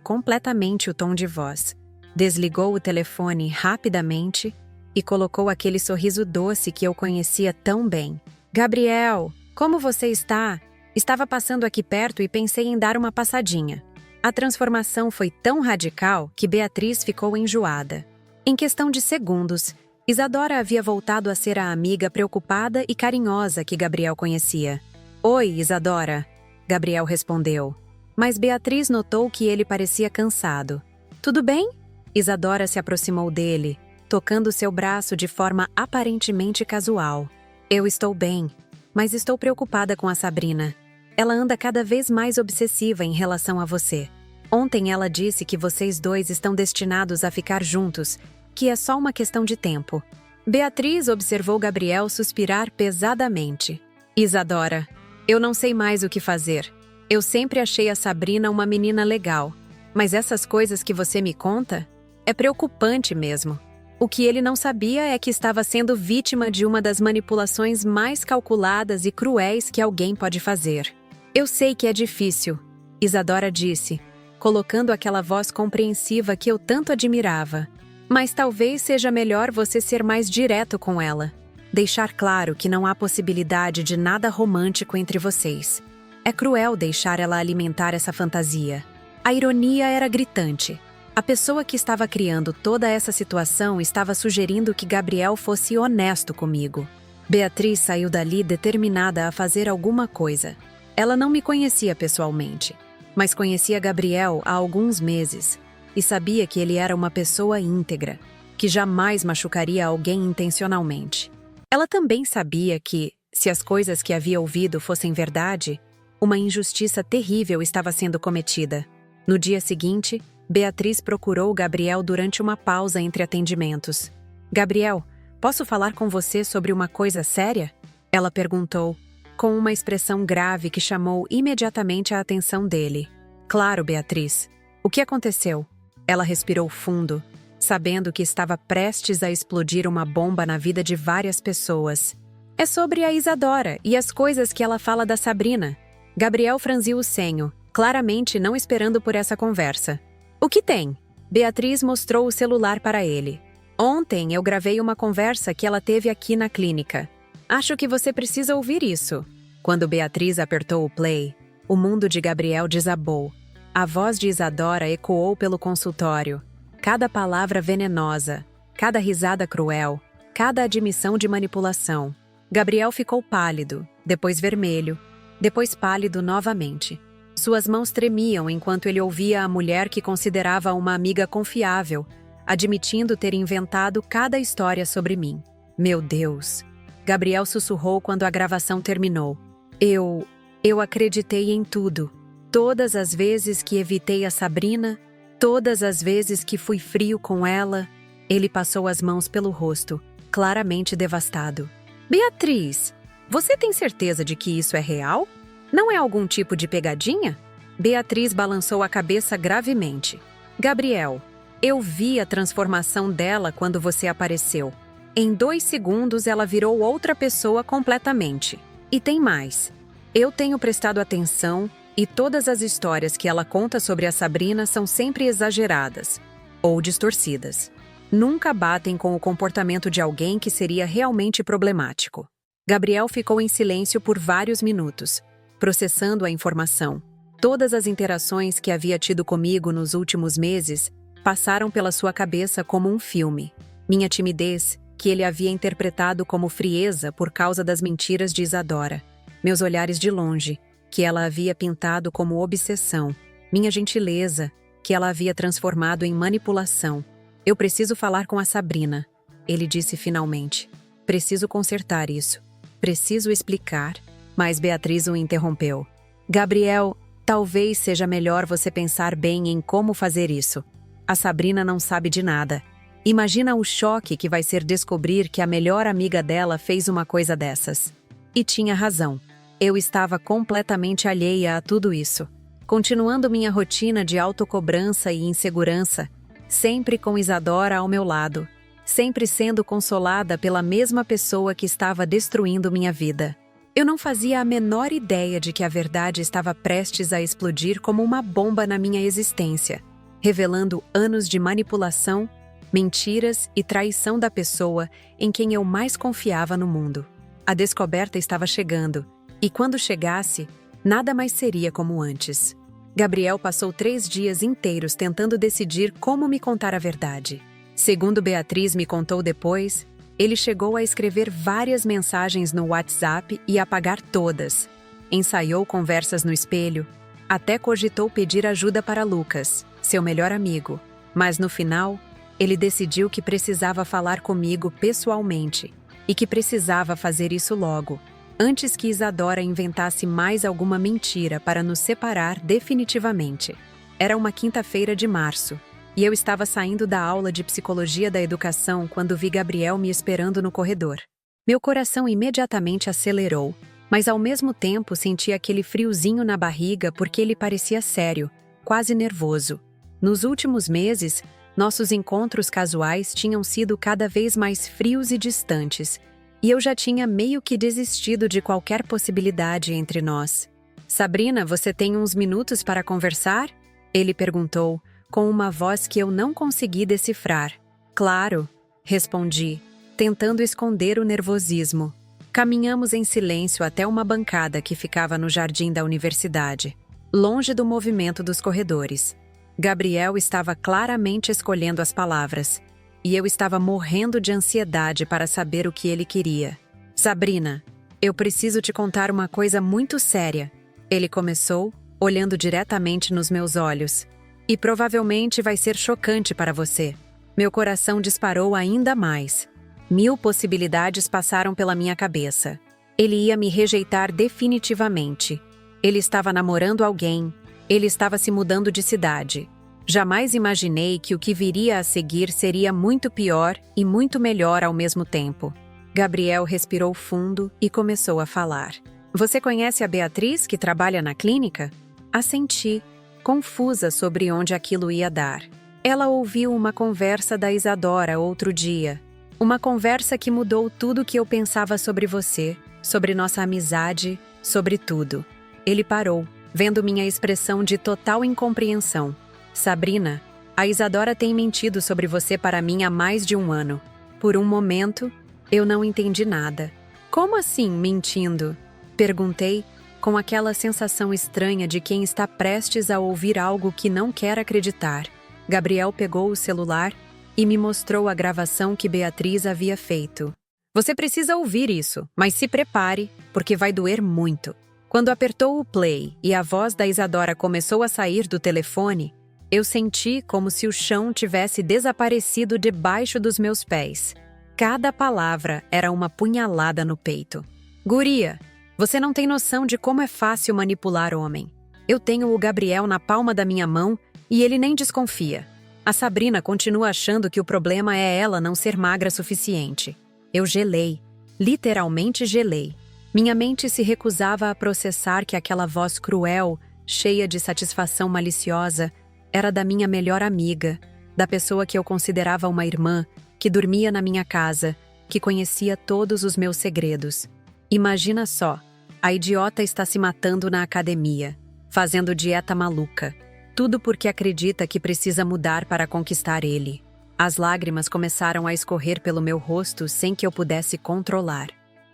completamente o tom de voz. Desligou o telefone rapidamente e colocou aquele sorriso doce que eu conhecia tão bem. Gabriel, como você está? Estava passando aqui perto e pensei em dar uma passadinha. A transformação foi tão radical que Beatriz ficou enjoada. Em questão de segundos, Isadora havia voltado a ser a amiga preocupada e carinhosa que Gabriel conhecia. Oi, Isadora, Gabriel respondeu. Mas Beatriz notou que ele parecia cansado. Tudo bem? Isadora se aproximou dele, tocando seu braço de forma aparentemente casual. Eu estou bem, mas estou preocupada com a Sabrina. Ela anda cada vez mais obsessiva em relação a você. Ontem ela disse que vocês dois estão destinados a ficar juntos, que é só uma questão de tempo. Beatriz observou Gabriel suspirar pesadamente. Isadora, eu não sei mais o que fazer. Eu sempre achei a Sabrina uma menina legal, mas essas coisas que você me conta é preocupante mesmo. O que ele não sabia é que estava sendo vítima de uma das manipulações mais calculadas e cruéis que alguém pode fazer. Eu sei que é difícil, Isadora disse, colocando aquela voz compreensiva que eu tanto admirava. Mas talvez seja melhor você ser mais direto com ela. Deixar claro que não há possibilidade de nada romântico entre vocês. É cruel deixar ela alimentar essa fantasia. A ironia era gritante. A pessoa que estava criando toda essa situação estava sugerindo que Gabriel fosse honesto comigo. Beatriz saiu dali determinada a fazer alguma coisa. Ela não me conhecia pessoalmente, mas conhecia Gabriel há alguns meses e sabia que ele era uma pessoa íntegra, que jamais machucaria alguém intencionalmente. Ela também sabia que, se as coisas que havia ouvido fossem verdade, uma injustiça terrível estava sendo cometida. No dia seguinte, Beatriz procurou Gabriel durante uma pausa entre atendimentos. Gabriel, posso falar com você sobre uma coisa séria? Ela perguntou, com uma expressão grave que chamou imediatamente a atenção dele. Claro, Beatriz. O que aconteceu? Ela respirou fundo, sabendo que estava prestes a explodir uma bomba na vida de várias pessoas. É sobre a Isadora e as coisas que ela fala da Sabrina. Gabriel franziu o senho, claramente não esperando por essa conversa. O que tem? Beatriz mostrou o celular para ele. Ontem eu gravei uma conversa que ela teve aqui na clínica. Acho que você precisa ouvir isso. Quando Beatriz apertou o play, o mundo de Gabriel desabou. A voz de Isadora ecoou pelo consultório. Cada palavra venenosa, cada risada cruel, cada admissão de manipulação. Gabriel ficou pálido, depois vermelho, depois pálido novamente. Suas mãos tremiam enquanto ele ouvia a mulher que considerava uma amiga confiável, admitindo ter inventado cada história sobre mim. Meu Deus! Gabriel sussurrou quando a gravação terminou. Eu acreditei em tudo. Todas as vezes que evitei a Sabrina, todas as vezes que fui frio com ela. Ele passou as mãos pelo rosto, claramente devastado. Beatriz, você tem certeza de que isso é real? Não é algum tipo de pegadinha? Beatriz balançou a cabeça gravemente. Gabriel, eu vi a transformação dela quando você apareceu. Em 2 segundos ela virou outra pessoa completamente. E tem mais. Eu tenho prestado atenção e todas as histórias que ela conta sobre a Sabrina são sempre exageradas ou distorcidas. Nunca batem com o comportamento de alguém que seria realmente problemático. Gabriel ficou em silêncio por vários minutos, processando a informação. Todas as interações que havia tido comigo nos últimos meses passaram pela sua cabeça como um filme. Minha timidez, que ele havia interpretado como frieza por causa das mentiras de Isadora. Meus olhares de longe, que ela havia pintado como obsessão. Minha gentileza, que ela havia transformado em manipulação. Eu preciso falar com a Sabrina, ele disse finalmente. Preciso consertar isso. Preciso explicar. Mas Beatriz o interrompeu. Gabriel, talvez seja melhor você pensar bem em como fazer isso. A Sabrina não sabe de nada. Imagina o choque que vai ser descobrir que a melhor amiga dela fez uma coisa dessas. E tinha razão. Eu estava completamente alheia a tudo isso. Continuando minha rotina de autocobrança e insegurança, sempre com Isadora ao meu lado. sempre sendo consolada pela mesma pessoa que estava destruindo minha vida. Eu não fazia a menor ideia de que a verdade estava prestes a explodir como uma bomba na minha existência, revelando anos de manipulação, mentiras e traição da pessoa em quem eu mais confiava no mundo. A descoberta estava chegando, e quando chegasse, nada mais seria como antes. Gabriel passou 3 dias inteiros tentando decidir como me contar a verdade. Segundo Beatriz me contou depois, ele chegou a escrever várias mensagens no WhatsApp e apagar todas. Ensaiou conversas no espelho, até cogitou pedir ajuda para Lucas, seu melhor amigo. Mas no final, ele decidiu que precisava falar comigo pessoalmente e que precisava fazer isso logo, antes que Isadora inventasse mais alguma mentira para nos separar definitivamente. Era uma quinta-feira de março, e eu estava saindo da aula de psicologia da educação quando vi Gabriel me esperando no corredor. Meu coração imediatamente acelerou, mas ao mesmo tempo senti aquele friozinho na barriga porque ele parecia sério, quase nervoso. Nos últimos meses, nossos encontros casuais tinham sido cada vez mais frios e distantes, e eu já tinha meio que desistido de qualquer possibilidade entre nós. "Sabrina, você tem uns minutos para conversar?" Ele perguntou, com uma voz que eu não consegui decifrar. "Claro", respondi, tentando esconder o nervosismo. Caminhamos em silêncio até uma bancada que ficava no jardim da universidade, longe do movimento dos corredores. Gabriel estava claramente escolhendo as palavras, e eu estava morrendo de ansiedade para saber o que ele queria. "Sabrina, eu preciso te contar uma coisa muito séria", ele começou, olhando diretamente nos meus olhos. "E provavelmente vai ser chocante para você." Meu coração disparou ainda mais. 1000 possibilidades passaram pela minha cabeça. Ele ia me rejeitar definitivamente. Ele estava namorando alguém. Ele estava se mudando de cidade. Jamais imaginei que o que viria a seguir seria muito pior e muito melhor ao mesmo tempo. Gabriel respirou fundo e começou a falar. "Você conhece a Beatriz, que trabalha na clínica?" Assenti, confusa sobre onde aquilo ia dar. Ela ouviu uma conversa da Isadora outro dia. Uma conversa que mudou tudo o que eu pensava sobre você, sobre nossa amizade, sobre tudo. Ele parou, vendo minha expressão de total incompreensão. "Sabrina, a Isadora tem mentido sobre você para mim há mais de 1 ano. Por um momento, eu não entendi nada." "Como assim, mentindo?" perguntei, com aquela sensação estranha de quem está prestes a ouvir algo que não quer acreditar. Gabriel pegou o celular e me mostrou a gravação que Beatriz havia feito. "Você precisa ouvir isso, mas se prepare, porque vai doer muito." Quando apertou o play e a voz da Isadora começou a sair do telefone, eu senti como se o chão tivesse desaparecido debaixo dos meus pés. Cada palavra era uma punhalada no peito. "Guria, você não tem noção de como é fácil manipular homem. Eu tenho o Gabriel na palma da minha mão e ele nem desconfia. A Sabrina continua achando que o problema é ela não ser magra suficiente." Eu gelei, literalmente gelei. Minha mente se recusava a processar que aquela voz cruel, cheia de satisfação maliciosa, era da minha melhor amiga, da pessoa que eu considerava uma irmã, que dormia na minha casa, que conhecia todos os meus segredos. Imagina só, a idiota está se matando na academia, fazendo dieta maluca. Tudo porque acredita que precisa mudar para conquistar ele. As lágrimas começaram a escorrer pelo meu rosto sem que eu pudesse controlar.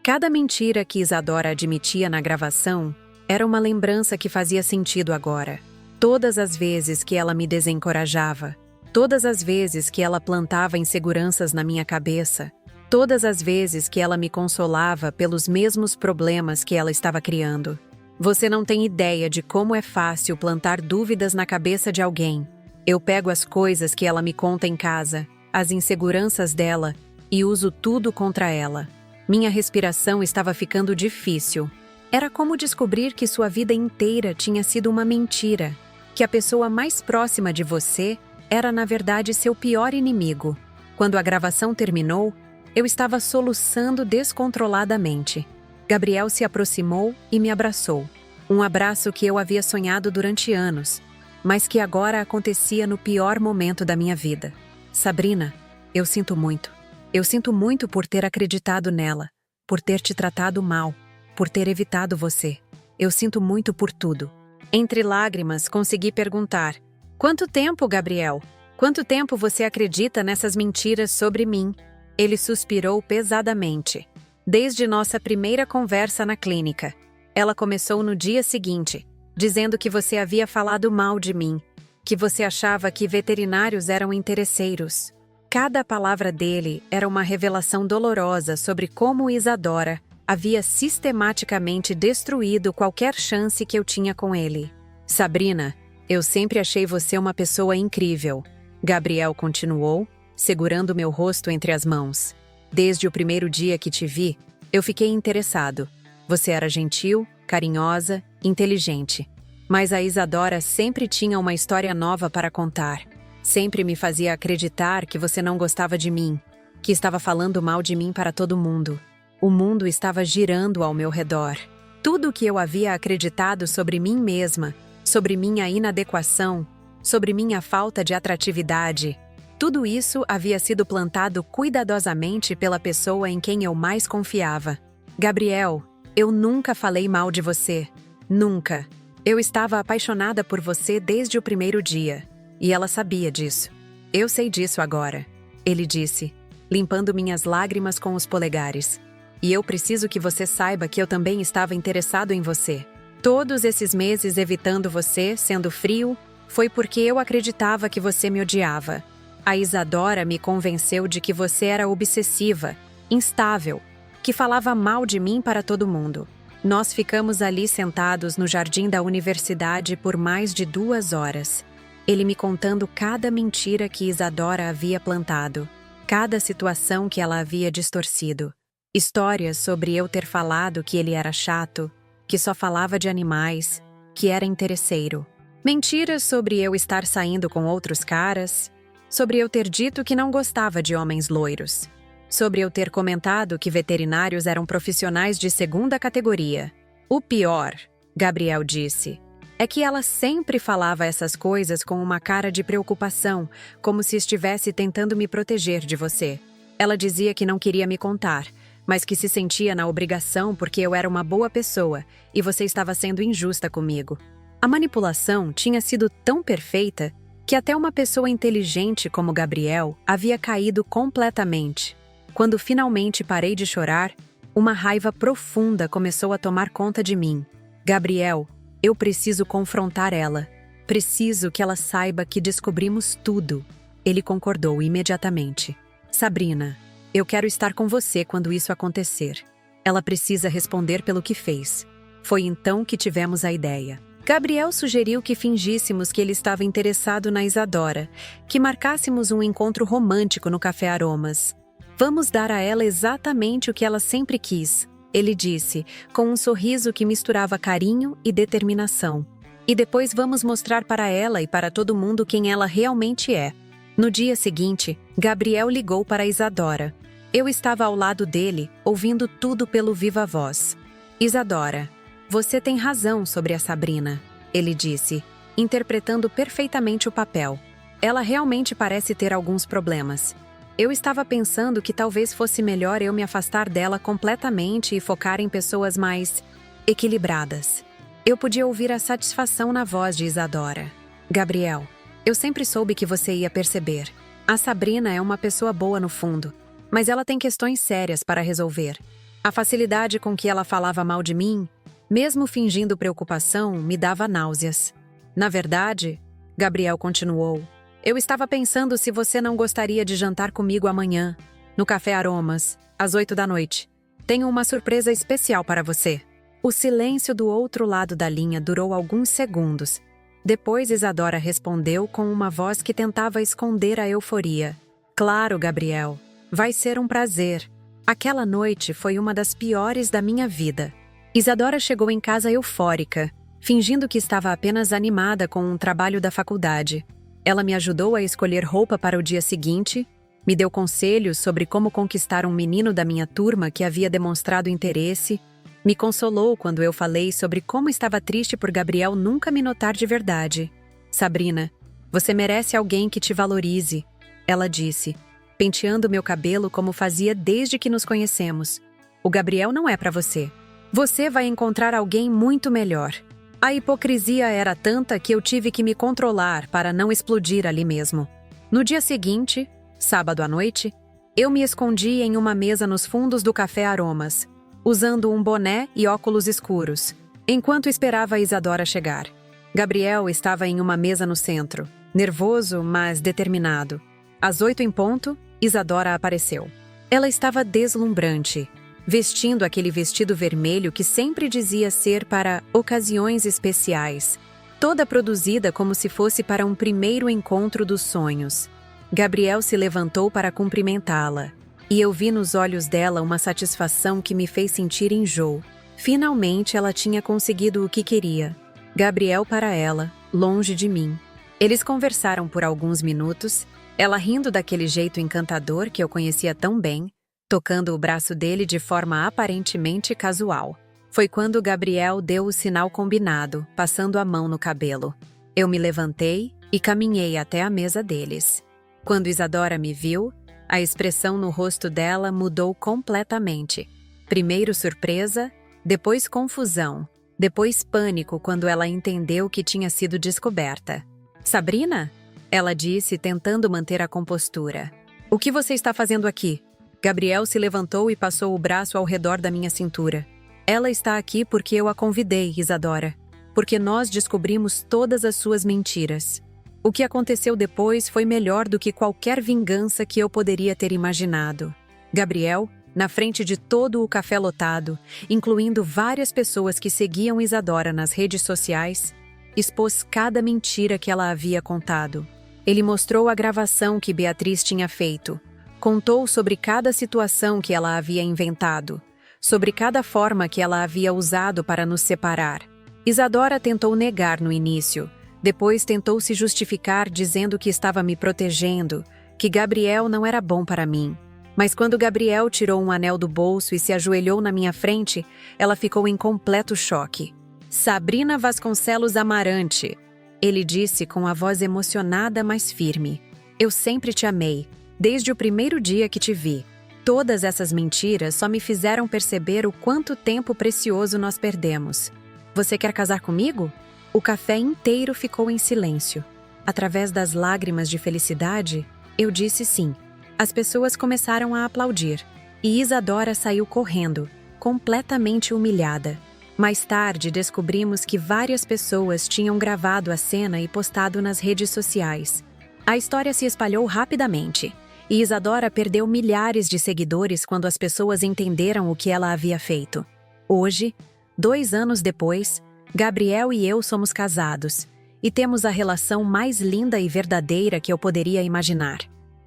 Cada mentira que Isadora admitia na gravação era uma lembrança que fazia sentido agora. Todas as vezes que ela me desencorajava, todas as vezes que ela plantava inseguranças na minha cabeça, todas as vezes que ela me consolava pelos mesmos problemas que ela estava criando. Você não tem ideia de como é fácil plantar dúvidas na cabeça de alguém. Eu pego as coisas que ela me conta em casa, as inseguranças dela, e uso tudo contra ela. Minha respiração estava ficando difícil. Era como descobrir que sua vida inteira tinha sido uma mentira, que a pessoa mais próxima de você era, na verdade, seu pior inimigo. Quando a gravação terminou, eu estava soluçando descontroladamente. Gabriel se aproximou e me abraçou. Um abraço que eu havia sonhado durante anos, mas que agora acontecia no pior momento da minha vida. "Sabrina, eu sinto muito." Eu sinto muito por ter acreditado nela, por ter te tratado mal, por ter evitado você. Eu sinto muito por tudo. Entre lágrimas, consegui perguntar: quanto tempo, Gabriel? Quanto tempo você acredita nessas mentiras sobre mim? Ele suspirou pesadamente. Desde nossa primeira conversa na clínica. Ela começou no dia seguinte, dizendo que você havia falado mal de mim, que você achava que veterinários eram interesseiros. Cada palavra dele era uma revelação dolorosa sobre como Isadora havia sistematicamente destruído qualquer chance que eu tinha com ele. Sabrina, eu sempre achei você uma pessoa incrível. Gabriel continuou, segurando meu rosto entre as mãos. Desde o primeiro dia que te vi, eu fiquei interessado. Você era gentil, carinhosa, inteligente. Mas a Isadora sempre tinha uma história nova para contar. Sempre me fazia acreditar que você não gostava de mim, que estava falando mal de mim para todo mundo. O mundo estava girando ao meu redor. Tudo o que eu havia acreditado sobre mim mesma, sobre minha inadequação, sobre minha falta de atratividade, tudo isso havia sido plantado cuidadosamente pela pessoa em quem eu mais confiava. Gabriel, eu nunca falei mal de você. Nunca. Eu estava apaixonada por você desde o primeiro dia. E ela sabia disso. Eu sei disso agora, ele disse, limpando minhas lágrimas com os polegares. E eu preciso que você saiba que eu também estava interessado em você. Todos esses meses evitando você, sendo frio, foi porque eu acreditava que você me odiava. A Isadora me convenceu de que você era obsessiva, instável, que falava mal de mim para todo mundo. Nós ficamos ali sentados no jardim da universidade por mais de 2 horas. Ele me contando cada mentira que Isadora havia plantado, cada situação que ela havia distorcido. Histórias sobre eu ter falado que ele era chato, que só falava de animais, que era interesseiro. Mentiras sobre eu estar saindo com outros caras, sobre eu ter dito que não gostava de homens loiros, sobre eu ter comentado que veterinários eram profissionais de 2ª categoria. O pior, Gabriel disse, é que ela sempre falava essas coisas com uma cara de preocupação, como se estivesse tentando me proteger de você. Ela dizia que não queria me contar, mas que se sentia na obrigação porque eu era uma boa pessoa e você estava sendo injusta comigo. A manipulação tinha sido tão perfeita que até uma pessoa inteligente como Gabriel havia caído completamente. Quando finalmente parei de chorar, uma raiva profunda começou a tomar conta de mim. Gabriel, eu preciso confrontar ela. Preciso que ela saiba que descobrimos tudo. Ele concordou imediatamente. Sabrina, eu quero estar com você quando isso acontecer. Ela precisa responder pelo que fez. Foi então que tivemos a ideia. Gabriel sugeriu que fingíssemos que ele estava interessado na Isadora, que marcássemos um encontro romântico no Café Aromas. Vamos dar a ela exatamente o que ela sempre quis, ele disse, com um sorriso que misturava carinho e determinação. E depois vamos mostrar para ela e para todo mundo quem ela realmente é. No dia seguinte, Gabriel ligou para Isadora. Eu estava ao lado dele, ouvindo tudo pelo viva voz. Isadora, você tem razão sobre a Sabrina, ele disse, interpretando perfeitamente o papel. Ela realmente parece ter alguns problemas. Eu estava pensando que talvez fosse melhor eu me afastar dela completamente e focar em pessoas mais equilibradas. Eu podia ouvir a satisfação na voz de Isadora. Gabriel, eu sempre soube que você ia perceber. A Sabrina é uma pessoa boa no fundo, mas ela tem questões sérias para resolver. A facilidade com que ela falava mal de mim, mesmo fingindo preocupação, me dava náuseas. Na verdade, Gabriel continuou, eu estava pensando se você não gostaria de jantar comigo amanhã, no Café Aromas, às 8 da noite. Tenho uma surpresa especial para você. O silêncio do outro lado da linha durou alguns segundos. Depois Isadora respondeu com uma voz que tentava esconder a euforia. Claro, Gabriel. Vai ser um prazer. Aquela noite foi uma das piores da minha vida. Isadora chegou em casa eufórica, fingindo que estava apenas animada com um trabalho da faculdade. Ela me ajudou a escolher roupa para o dia seguinte, me deu conselhos sobre como conquistar um menino da minha turma que havia demonstrado interesse, me consolou quando eu falei sobre como estava triste por Gabriel nunca me notar de verdade. Sabrina, você merece alguém que te valorize, ela disse, penteando meu cabelo como fazia desde que nos conhecemos. O Gabriel não é para você. Você vai encontrar alguém muito melhor. A hipocrisia era tanta que eu tive que me controlar para não explodir ali mesmo. No dia seguinte, sábado à noite, eu me escondi em uma mesa nos fundos do Café Aromas, usando um boné e óculos escuros, enquanto esperava a Isadora chegar. Gabriel estava em uma mesa no centro, nervoso, mas determinado. Às 8 em ponto, Isadora apareceu. Ela estava deslumbrante, vestindo aquele vestido vermelho que sempre dizia ser para ocasiões especiais, toda produzida como se fosse para um primeiro encontro dos sonhos. Gabriel se levantou para cumprimentá-la, e eu vi nos olhos dela uma satisfação que me fez sentir enjoo. Finalmente ela tinha conseguido o que queria. Gabriel para ela, longe de mim. Eles conversaram por alguns minutos, ela rindo daquele jeito encantador que eu conhecia tão bem, tocando o braço dele de forma aparentemente casual. Foi quando Gabriel deu o sinal combinado, passando a mão no cabelo. Eu me levantei e caminhei até a mesa deles. Quando Isadora me viu, a expressão no rosto dela mudou completamente. Primeiro surpresa, depois confusão, depois pânico quando ela entendeu que tinha sido descoberta. "Sabrina?" ela disse, tentando manter a compostura. "O que você está fazendo aqui?" Gabriel se levantou e passou o braço ao redor da minha cintura. "Ela está aqui porque eu a convidei, Isadora. Porque nós descobrimos todas as suas mentiras. O que aconteceu depois foi melhor do que qualquer vingança que eu poderia ter imaginado." Gabriel, na frente de todo o café lotado, incluindo várias pessoas que seguiam Isadora nas redes sociais, expôs cada mentira que ela havia contado. Ele mostrou a gravação que Beatriz tinha feito, contou sobre cada situação que ela havia inventado, sobre cada forma que ela havia usado para nos separar. Isadora tentou negar no início, depois tentou se justificar dizendo que estava me protegendo, que Gabriel não era bom para mim. Mas quando Gabriel tirou um anel do bolso e se ajoelhou na minha frente, ela ficou em completo choque. "Sabrina Vasconcelos Amarante", ele disse com a voz emocionada, mas firme. "Eu sempre te amei, desde o primeiro dia que te vi. Todas essas mentiras só me fizeram perceber o quanto tempo precioso nós perdemos. Você quer casar comigo?" O café inteiro ficou em silêncio. Através das lágrimas de felicidade, eu disse sim. As pessoas começaram a aplaudir, e Isadora saiu correndo, completamente humilhada. Mais tarde, descobrimos que várias pessoas tinham gravado a cena e postado nas redes sociais. A história se espalhou rapidamente, e Isadora perdeu milhares de seguidores quando as pessoas entenderam o que ela havia feito. Hoje, 2 anos depois, Gabriel e eu somos casados, e temos a relação mais linda e verdadeira que eu poderia imaginar.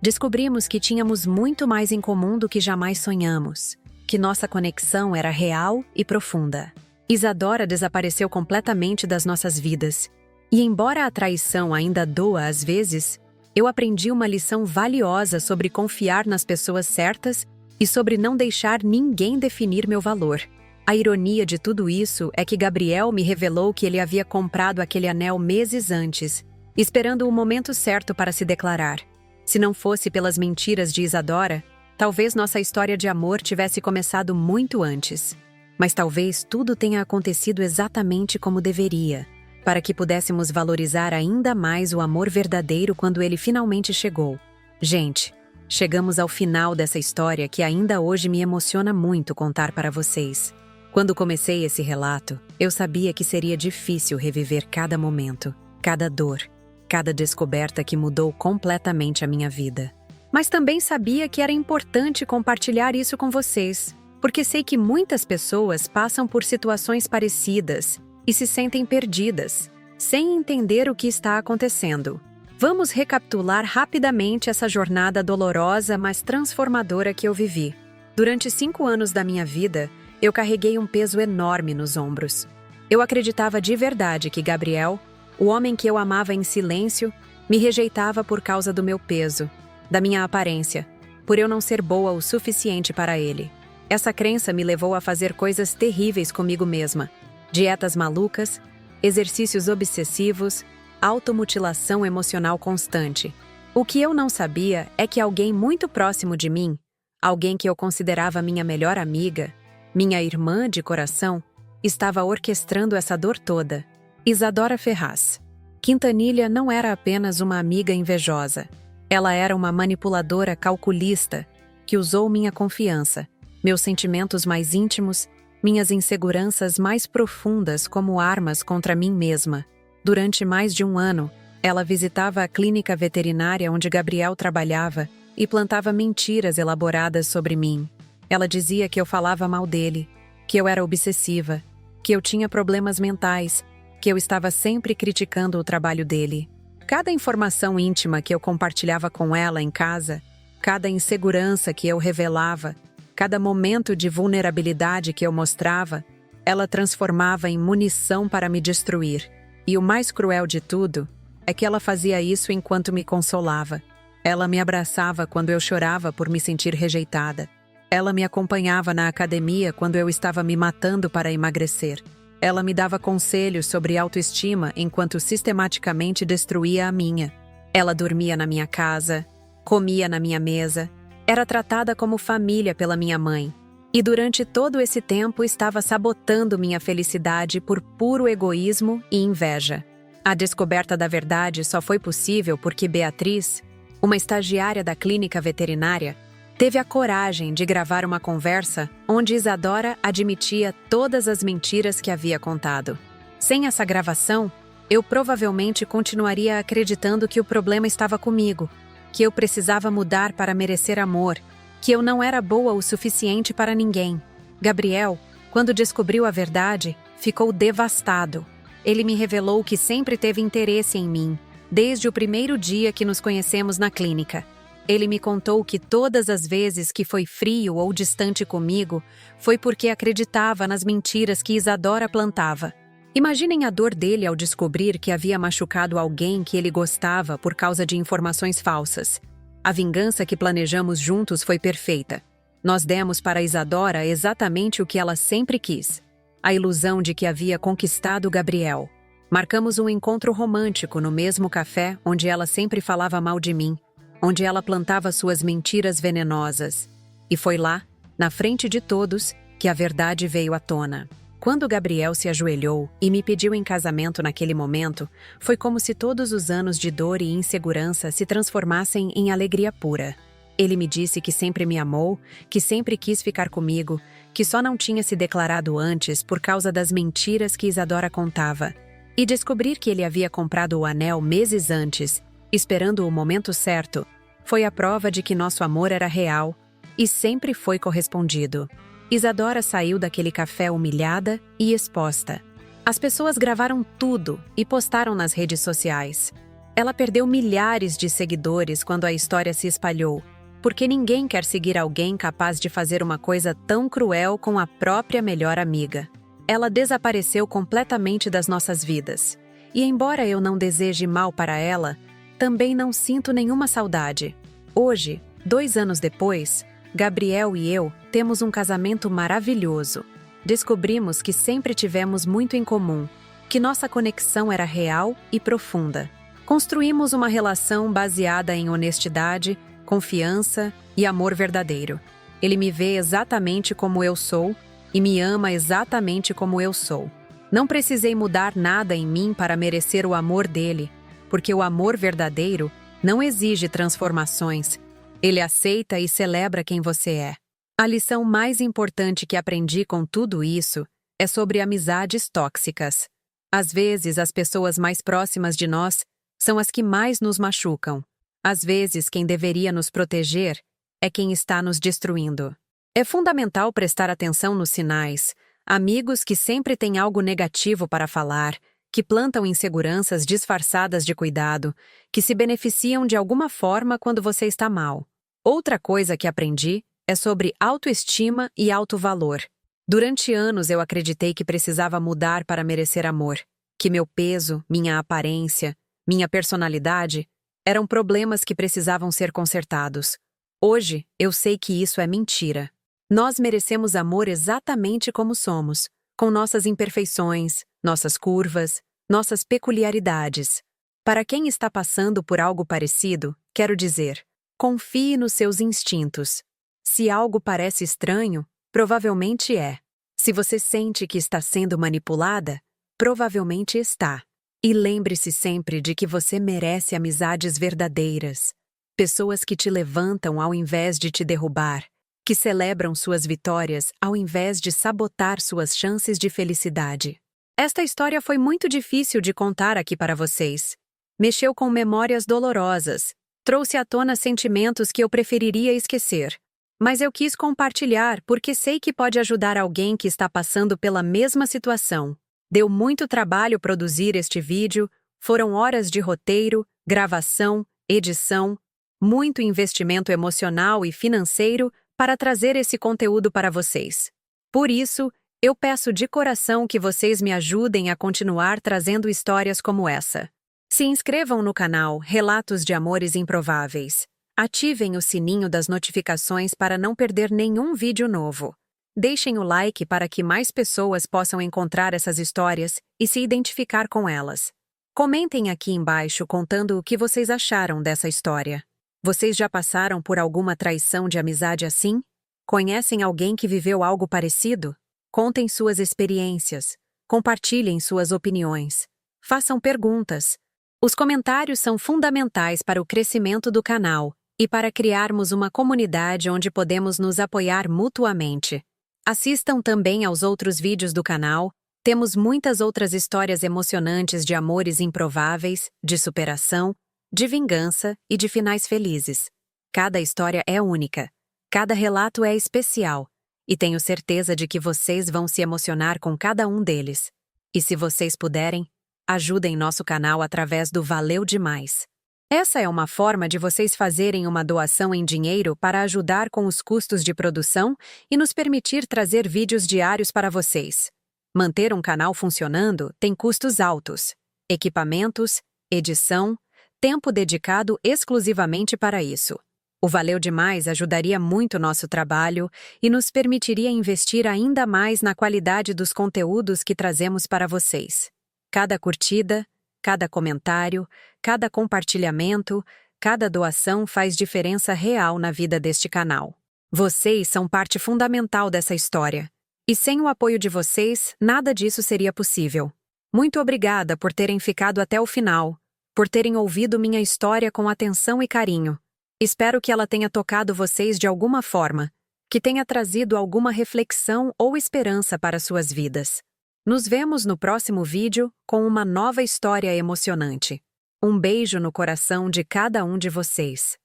Descobrimos que tínhamos muito mais em comum do que jamais sonhamos, que nossa conexão era real e profunda. Isadora desapareceu completamente das nossas vidas, e embora a traição ainda doa às vezes, eu aprendi uma lição valiosa sobre confiar nas pessoas certas e sobre não deixar ninguém definir meu valor. A ironia de tudo isso é que Gabriel me revelou que ele havia comprado aquele anel meses antes, esperando o momento certo para se declarar. Se não fosse pelas mentiras de Isadora, talvez nossa história de amor tivesse começado muito antes. Mas talvez tudo tenha acontecido exatamente como deveria, para que pudéssemos valorizar ainda mais o amor verdadeiro quando ele finalmente chegou. Gente, chegamos ao final dessa história que ainda hoje me emociona muito contar para vocês. Quando comecei esse relato, eu sabia que seria difícil reviver cada momento, cada dor, cada descoberta que mudou completamente a minha vida. Mas também sabia que era importante compartilhar isso com vocês, porque sei que muitas pessoas passam por situações parecidas e se sentem perdidas, sem entender o que está acontecendo. Vamos recapitular rapidamente essa jornada dolorosa, mas transformadora que eu vivi. Durante 5 anos da minha vida, eu carreguei um peso enorme nos ombros. Eu acreditava de verdade que Gabriel, o homem que eu amava em silêncio, me rejeitava por causa do meu peso, da minha aparência, por eu não ser boa o suficiente para ele. Essa crença me levou a fazer coisas terríveis comigo mesma. Dietas malucas, exercícios obsessivos, automutilação emocional constante. O que eu não sabia é que alguém muito próximo de mim, alguém que eu considerava minha melhor amiga, minha irmã de coração, estava orquestrando essa dor toda. Isadora Ferraz. Quintanilha não era apenas uma amiga invejosa. Ela era uma manipuladora calculista que usou minha confiança, meus sentimentos mais íntimos, minhas inseguranças mais profundas como armas contra mim mesma. Durante mais de um ano, ela visitava a clínica veterinária onde Gabriel trabalhava e plantava mentiras elaboradas sobre mim. Ela dizia que eu falava mal dele, que eu era obsessiva, que eu tinha problemas mentais, que eu estava sempre criticando o trabalho dele. Cada informação íntima que eu compartilhava com ela em casa, cada insegurança que eu revelava, cada momento de vulnerabilidade que eu mostrava, ela transformava em munição para me destruir. E o mais cruel de tudo é que ela fazia isso enquanto me consolava. Ela me abraçava quando eu chorava por me sentir rejeitada. Ela me acompanhava na academia quando eu estava me matando para emagrecer. Ela me dava conselhos sobre autoestima enquanto sistematicamente destruía a minha. Ela dormia na minha casa, comia na minha mesa, era tratada como família pela minha mãe. E durante todo esse tempo estava sabotando minha felicidade por puro egoísmo e inveja. A descoberta da verdade só foi possível porque Beatriz, uma estagiária da clínica veterinária, teve a coragem de gravar uma conversa onde Isadora admitia todas as mentiras que havia contado. Sem essa gravação, eu provavelmente continuaria acreditando que o problema estava comigo, que eu precisava mudar para merecer amor, que eu não era boa o suficiente para ninguém. Gabriel, quando descobriu a verdade, ficou devastado. Ele me revelou que sempre teve interesse em mim, desde o primeiro dia que nos conhecemos na clínica. Ele me contou que todas as vezes que foi frio ou distante comigo, foi porque acreditava nas mentiras que Isadora plantava. Imaginem a dor dele ao descobrir que havia machucado alguém que ele gostava por causa de informações falsas. A vingança que planejamos juntos foi perfeita. Nós demos para Isadora exatamente o que ela sempre quis: a ilusão de que havia conquistado Gabriel. Marcamos um encontro romântico no mesmo café onde ela sempre falava mal de mim, onde ela plantava suas mentiras venenosas. E foi lá, na frente de todos, que a verdade veio à tona. Quando Gabriel se ajoelhou e me pediu em casamento naquele momento, foi como se todos os anos de dor e insegurança se transformassem em alegria pura. Ele me disse que sempre me amou, que sempre quis ficar comigo, que só não tinha se declarado antes por causa das mentiras que Isadora contava. E descobrir que ele havia comprado o anel meses antes, esperando o momento certo, foi a prova de que nosso amor era real e sempre foi correspondido. Isadora saiu daquele café humilhada e exposta. As pessoas gravaram tudo e postaram nas redes sociais. Ela perdeu milhares de seguidores quando a história se espalhou, porque ninguém quer seguir alguém capaz de fazer uma coisa tão cruel com a própria melhor amiga. Ela desapareceu completamente das nossas vidas. E embora eu não deseje mal para ela, também não sinto nenhuma saudade. Hoje, 2 anos depois, Gabriel e eu temos um casamento maravilhoso. Descobrimos que sempre tivemos muito em comum, que nossa conexão era real e profunda. Construímos uma relação baseada em honestidade, confiança e amor verdadeiro. Ele me vê exatamente como eu sou e me ama exatamente como eu sou. Não precisei mudar nada em mim para merecer o amor dele, porque o amor verdadeiro não exige transformações. Ele aceita e celebra quem você é. A lição mais importante que aprendi com tudo isso é sobre amizades tóxicas. Às vezes, as pessoas mais próximas de nós são as que mais nos machucam. Às vezes, quem deveria nos proteger é quem está nos destruindo. É fundamental prestar atenção nos sinais. Amigos que sempre têm algo negativo para falar, que plantam inseguranças disfarçadas de cuidado, que se beneficiam de alguma forma quando você está mal. Outra coisa que aprendi é sobre autoestima e autovalor. Durante anos eu acreditei que precisava mudar para merecer amor, que meu peso, minha aparência, minha personalidade eram problemas que precisavam ser consertados. Hoje eu sei que isso é mentira. Nós merecemos amor exatamente como somos, com nossas imperfeições, nossas curvas, nossas peculiaridades. Para quem está passando por algo parecido, Quero dizer, confie nos seus instintos. Se algo parece estranho, provavelmente é. Se você sente que está sendo manipulada, provavelmente está. E lembre-se sempre de que você merece amizades verdadeiras. Pessoas que te levantam ao invés de te derrubar, que celebram suas vitórias ao invés de sabotar suas chances de felicidade. Esta história foi muito difícil de contar aqui para vocês. Mexeu com memórias dolorosas, trouxe à tona sentimentos que eu preferiria esquecer. Mas eu quis compartilhar porque sei que pode ajudar alguém que está passando pela mesma situação. Deu muito trabalho produzir este vídeo, foram horas de roteiro, gravação, edição, muito investimento emocional e financeiro para trazer esse conteúdo para vocês. Por isso, eu peço de coração que vocês me ajudem a continuar trazendo histórias como essa. Se inscrevam no canal Relatos de Amores Improváveis. Ativem o sininho das notificações para não perder nenhum vídeo novo. Deixem o like para que mais pessoas possam encontrar essas histórias e se identificar com elas. Comentem aqui embaixo contando o que vocês acharam dessa história. Vocês já passaram por alguma traição de amizade assim? Conhecem alguém que viveu algo parecido? Contem suas experiências. Compartilhem suas opiniões. Façam perguntas. Os comentários são fundamentais para o crescimento do canal e para criarmos uma comunidade onde podemos nos apoiar mutuamente. Assistam também aos outros vídeos do canal. Temos muitas outras histórias emocionantes de amores improváveis, de superação, de vingança e de finais felizes. Cada história é única. Cada relato é especial. E tenho certeza de que vocês vão se emocionar com cada um deles. E se vocês puderem, ajudem nosso canal através do Valeu Demais. Essa é uma forma de vocês fazerem uma doação em dinheiro para ajudar com os custos de produção e nos permitir trazer vídeos diários para vocês. Manter um canal funcionando tem custos altos: equipamentos, edição, tempo dedicado exclusivamente para isso. O Valeu Demais ajudaria muito nosso trabalho e nos permitiria investir ainda mais na qualidade dos conteúdos que trazemos para vocês. Cada curtida, cada comentário, cada compartilhamento, cada doação faz diferença real na vida deste canal. Vocês são parte fundamental dessa história. E sem o apoio de vocês, nada disso seria possível. Muito obrigada por terem ficado até o final, por terem ouvido minha história com atenção e carinho. Espero que ela tenha tocado vocês de alguma forma, que tenha trazido alguma reflexão ou esperança para suas vidas. Nos vemos no próximo vídeo com uma nova história emocionante. Um beijo no coração de cada um de vocês.